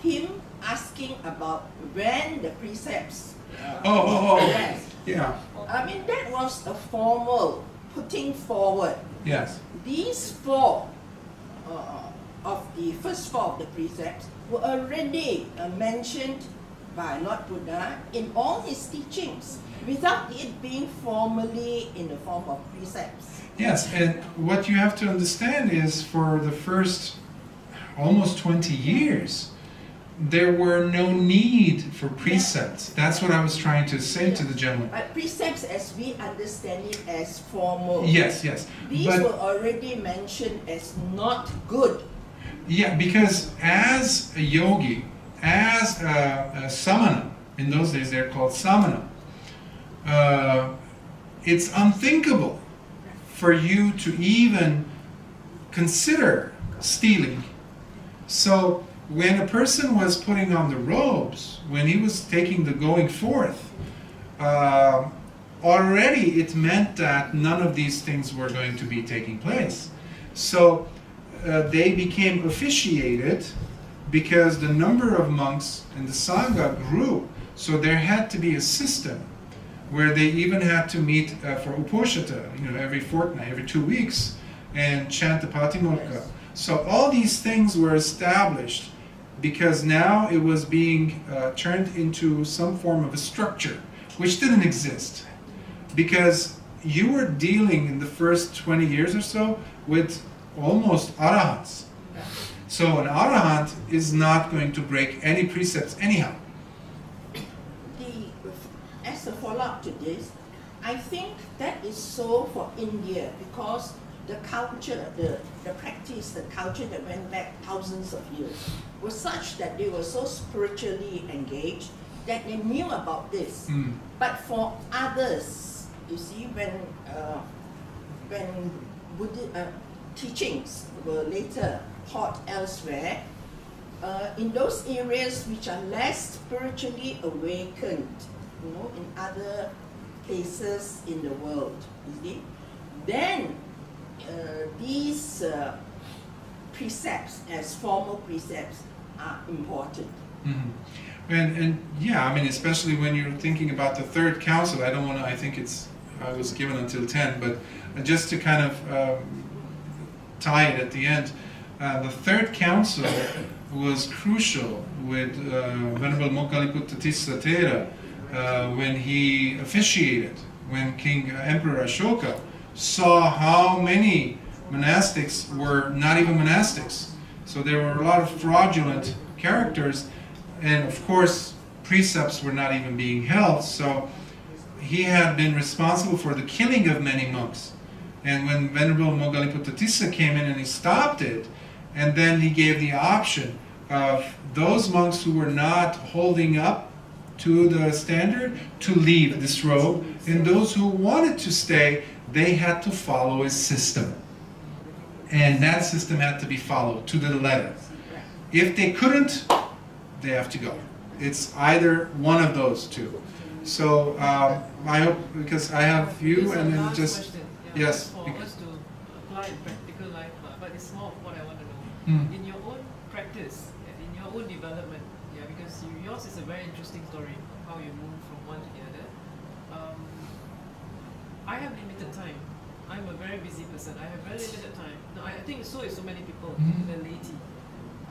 him asking about when the precepts. Yes. Yeah. I mean, that was a formal putting forward. Yes. These 4 of the first 4 of the precepts were already mentioned by Lord Buddha in all his teachings, without it being formally in the form of precepts. Yes, and what you have to understand is for the first almost 20 years, there were no need for precepts. That's what I was trying to say to the gentleman. But precepts, as we understand it, as formal. Yes, yes. These But, were already mentioned as not good. yeah, because as a yogi, as a samana, in those days they're called samana, it's unthinkable for you to even consider stealing. So when a person was putting on the robes, when he was taking the going forth, already it meant that none of these things were going to be taking place. So they became officiated because the number of monks in the Sangha grew. So there had to be a system where they even had to meet for Uposhata, every fortnight, every 2 weeks, and chant the Patimokka. So all these things were established because now it was being turned into some form of a structure, which didn't exist. Because you were dealing in the first 20 years or so with almost arahants. So an arahant is not going to break any precepts anyhow. As a follow-up to this, I think that is so for India because the culture, the practice, the culture that went back thousands of years was such that they were so spiritually engaged that they knew about this. But for others, you see, when teachings were later taught elsewhere, in those areas which are less spiritually awakened, in other places in the world, you see, then these precepts, as formal precepts, are important. And yeah, I mean, especially when you're thinking about the third council, I don't want to, I was given until 10, but just to kind of tie it at the end, the third council was crucial with Venerable Mokkaliputta Tissa Thera when he officiated, when Emperor Ashoka saw how many monastics were not even monastics. So there were a lot of fraudulent characters, and of course precepts were not even being held, so he had been responsible for the killing of many monks. And when Venerable Mokkaliputta Tissa came in and he stopped it, and then he gave the option of those monks who were not holding up to the standard to leave this robe, and those who wanted to stay, they had to follow his system. And that system had to be followed to the letter. If they couldn't, they have to go. It's either one of those two. So I hope, because I have you and then just... Question. Yes. For us to apply in practical life, but it's more of what I want to know. In your own practice, and in your own development, because yours is a very interesting story, how you move from one to the other. I have limited time. I'm a very busy person. I have very limited time. No, I think so is so many people, the laity.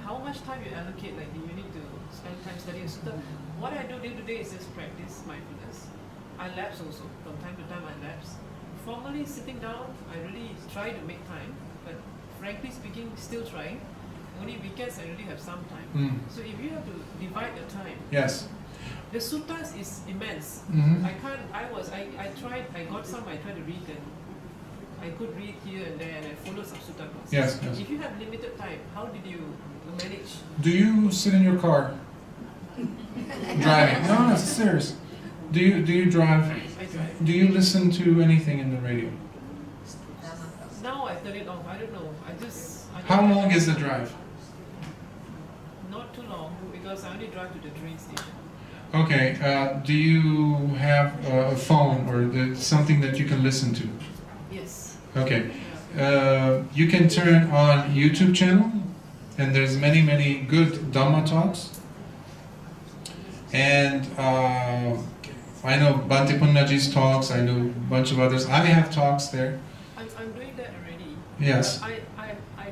How much time you allocate? Like, do you need to spend time studying sutta? What I do day to day is just practice mindfulness. I lapse also. From time to time I lapse. Formally sitting down, I really try to make time, but frankly speaking, still trying. Only weekends I really have some time. So if you have to divide the time, Yes. the suttas is immense. I got some, I tried to read, and I could read here and there, and I followed some sutta classes. Yes. If you have limited time, how did you manage? Do you sit in your car? Driving? No, it's serious. Do you drive? I drive. Do you listen to anything in the radio? Now I turn it off. I don't know. How long is the drive? Not too long, because I only drive to the train station. Okay. Do you have a phone or something that you can listen to? Yes. Okay. You can turn on YouTube channel, and there's many good Dhamma talks. And I know Bhante Punnaji's talks, I know a bunch of others. I have talks there. I'm doing that already. Yes. I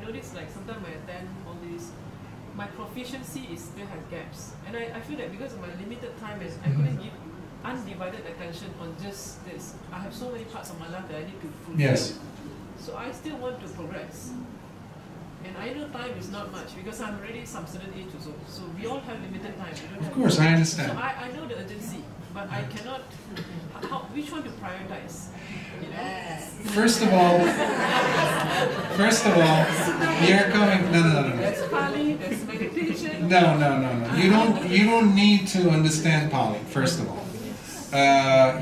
notice, like, sometimes I attend all these, my proficiency still has gaps. And I feel that because of my limited time, I couldn't give undivided attention on just this. I have so many parts of my life that I need to fulfill. Yes. So I still want to progress. And I know time is not much because I'm already some certain age or so. So we all have limited time. We don't Of have course, I understand. So I know the urgency, but I cannot. Which one to prioritize? You know? First of all, you're coming. No. There's Pali, there's meditation. No. You don't need to understand Pali. First of all,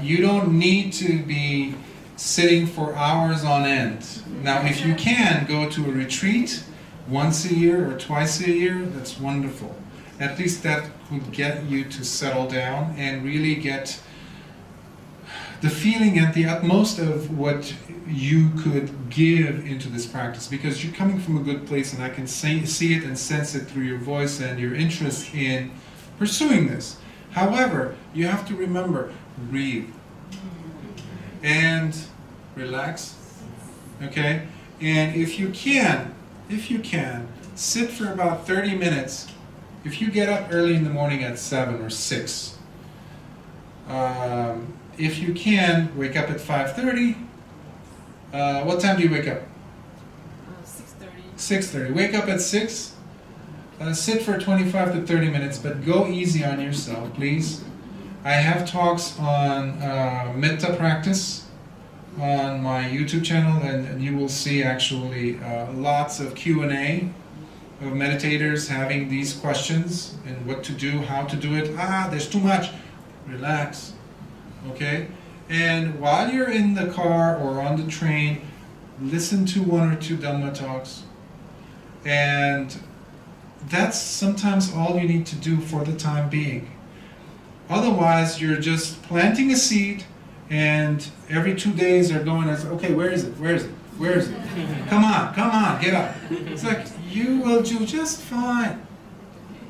you don't need to be sitting for hours on end. Now, if you can go to a retreat once a year or twice a year, that's wonderful. At least that could get you to settle down and really get the feeling at the utmost of what you could give into this practice, because you're coming from a good place, and I can see it and sense it through your voice and your interest in pursuing this. However, you have to remember, breathe and relax, okay? And if you can, sit for about 30 minutes. If you get up early in the morning at 7 or 6, if you can, wake up at 5:30. What time do you wake up? 6:30. Wake up at 6. Sit for 25 to 30 minutes, but go easy on yourself, please. I have talks on metta practice on my YouTube channel, and you will see actually lots of Q&A of meditators having these questions and what to do, how to do it. There's too much. Relax. Okay? And while you're in the car or on the train, listen to 1 or 2 Dhamma talks. And that's sometimes all you need to do for the time being. Otherwise, you're just planting a seed, and every 2 days are going as, okay, where is it? Come on, get up. It's like, you will do just fine.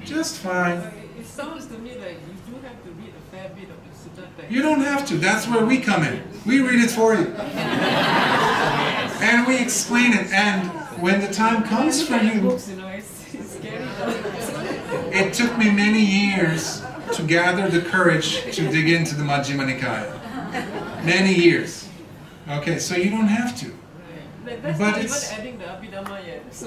Just fine. It sounds to me like you do have to read a fair bit of the Sutta text. You don't have to. That's where we come in. We read it for you. And we explain it. And when the time comes for you, Books, it's scary. it took me many years to gather the courage to dig into the Majjhima Nikaya. Many years. Okay, so you don't have to. That's But not it's- even adding the Abhidhamma yet. So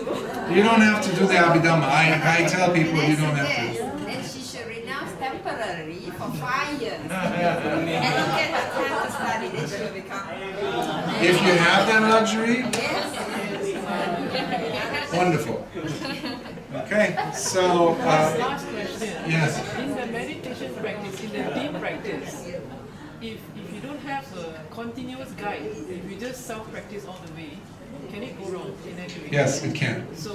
You don't have to do the Abhidhamma. I tell people you don't have to. Then she should renounce temporarily for 5 years. And don't get her time to study, then she will become. If you have that luxury, Yes. wonderful. Okay, so last question. yes. In the meditation practice, in the deep practice, if you don't have a continuous guide, if you just self-practice all the way, can it go wrong in any way? Yes, it can. So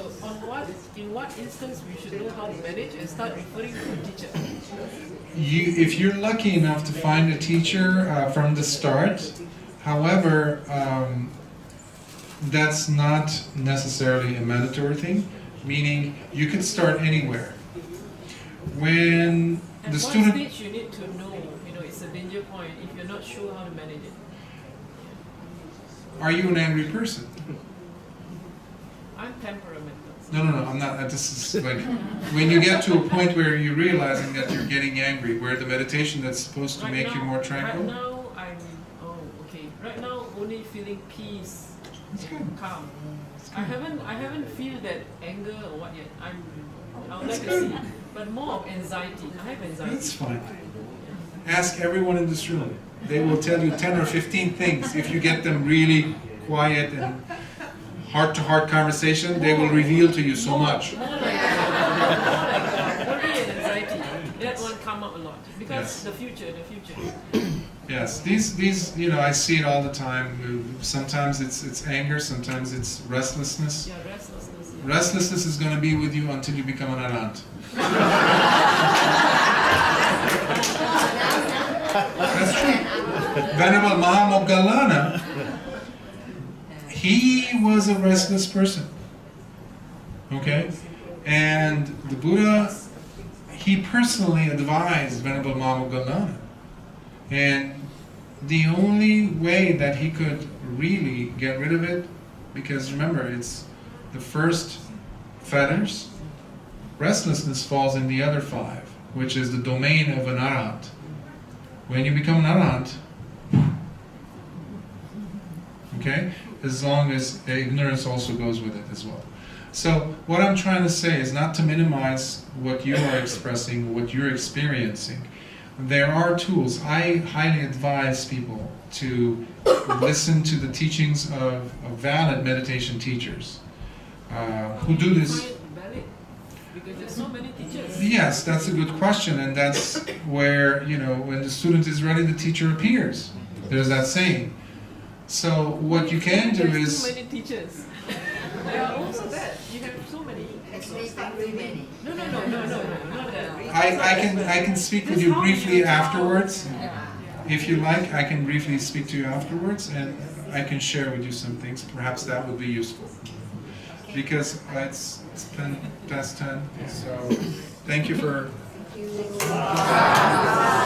in what instance we should know how to manage and start referring to a teacher? If you're lucky enough to find a teacher from the start, however, that's not necessarily a mandatory thing, meaning you can start anywhere. When At the what student... stage you need to know, it's a danger point if you're not sure how to manage it. Are you an angry person? I'm temperamental. No, I'm not. This is like when you get to a point where you're realizing that you're getting angry, where the meditation that's supposed to make you more tranquil. Right now, Right now, only feeling peace and calm. I haven't feel that anger or what yet. I would like to see, but more of anxiety. I have anxiety. That's fine. Ask everyone in this room. They will tell you 10 or 15 things. If you get them really quiet and heart-to-heart conversation, they will reveal to you so much. More like worry and anxiety. That one come up a lot because Yes. the future. Yes, these I see it all the time. Sometimes it's anger, sometimes it's restlessness. Yeah, restlessness. Yeah. Restlessness is going to be with you until you become an arahant. That's true. Venerable Mahamoggallana, he was a restless person. Okay? And the Buddha, he personally advised Venerable Mahamoggallana. And the only way that he could really get rid of it, because remember, it's the first fetters, restlessness falls in the other 5, which is the domain of an arahant. When you become an arahant, okay, as long as ignorance also goes with it as well. So what I'm trying to say is not to minimize what you are expressing, what you're experiencing. There are tools. I highly advise people to listen to the teachings of valid meditation teachers who do this. Valid? Because there's so many teachers. Yes, that's a good question, and that's where, you know, when the student is ready, the teacher appears. There's that saying. So what you can do is... Too many teachers. There are also that. You have so many. Actually, too many. No, not that. I can speak with you briefly afterwards. If you like, I can briefly speak to you afterwards, and I can share with you some things. Perhaps that would be useful. Because it's 10 past 10, so thank you for... Thank you.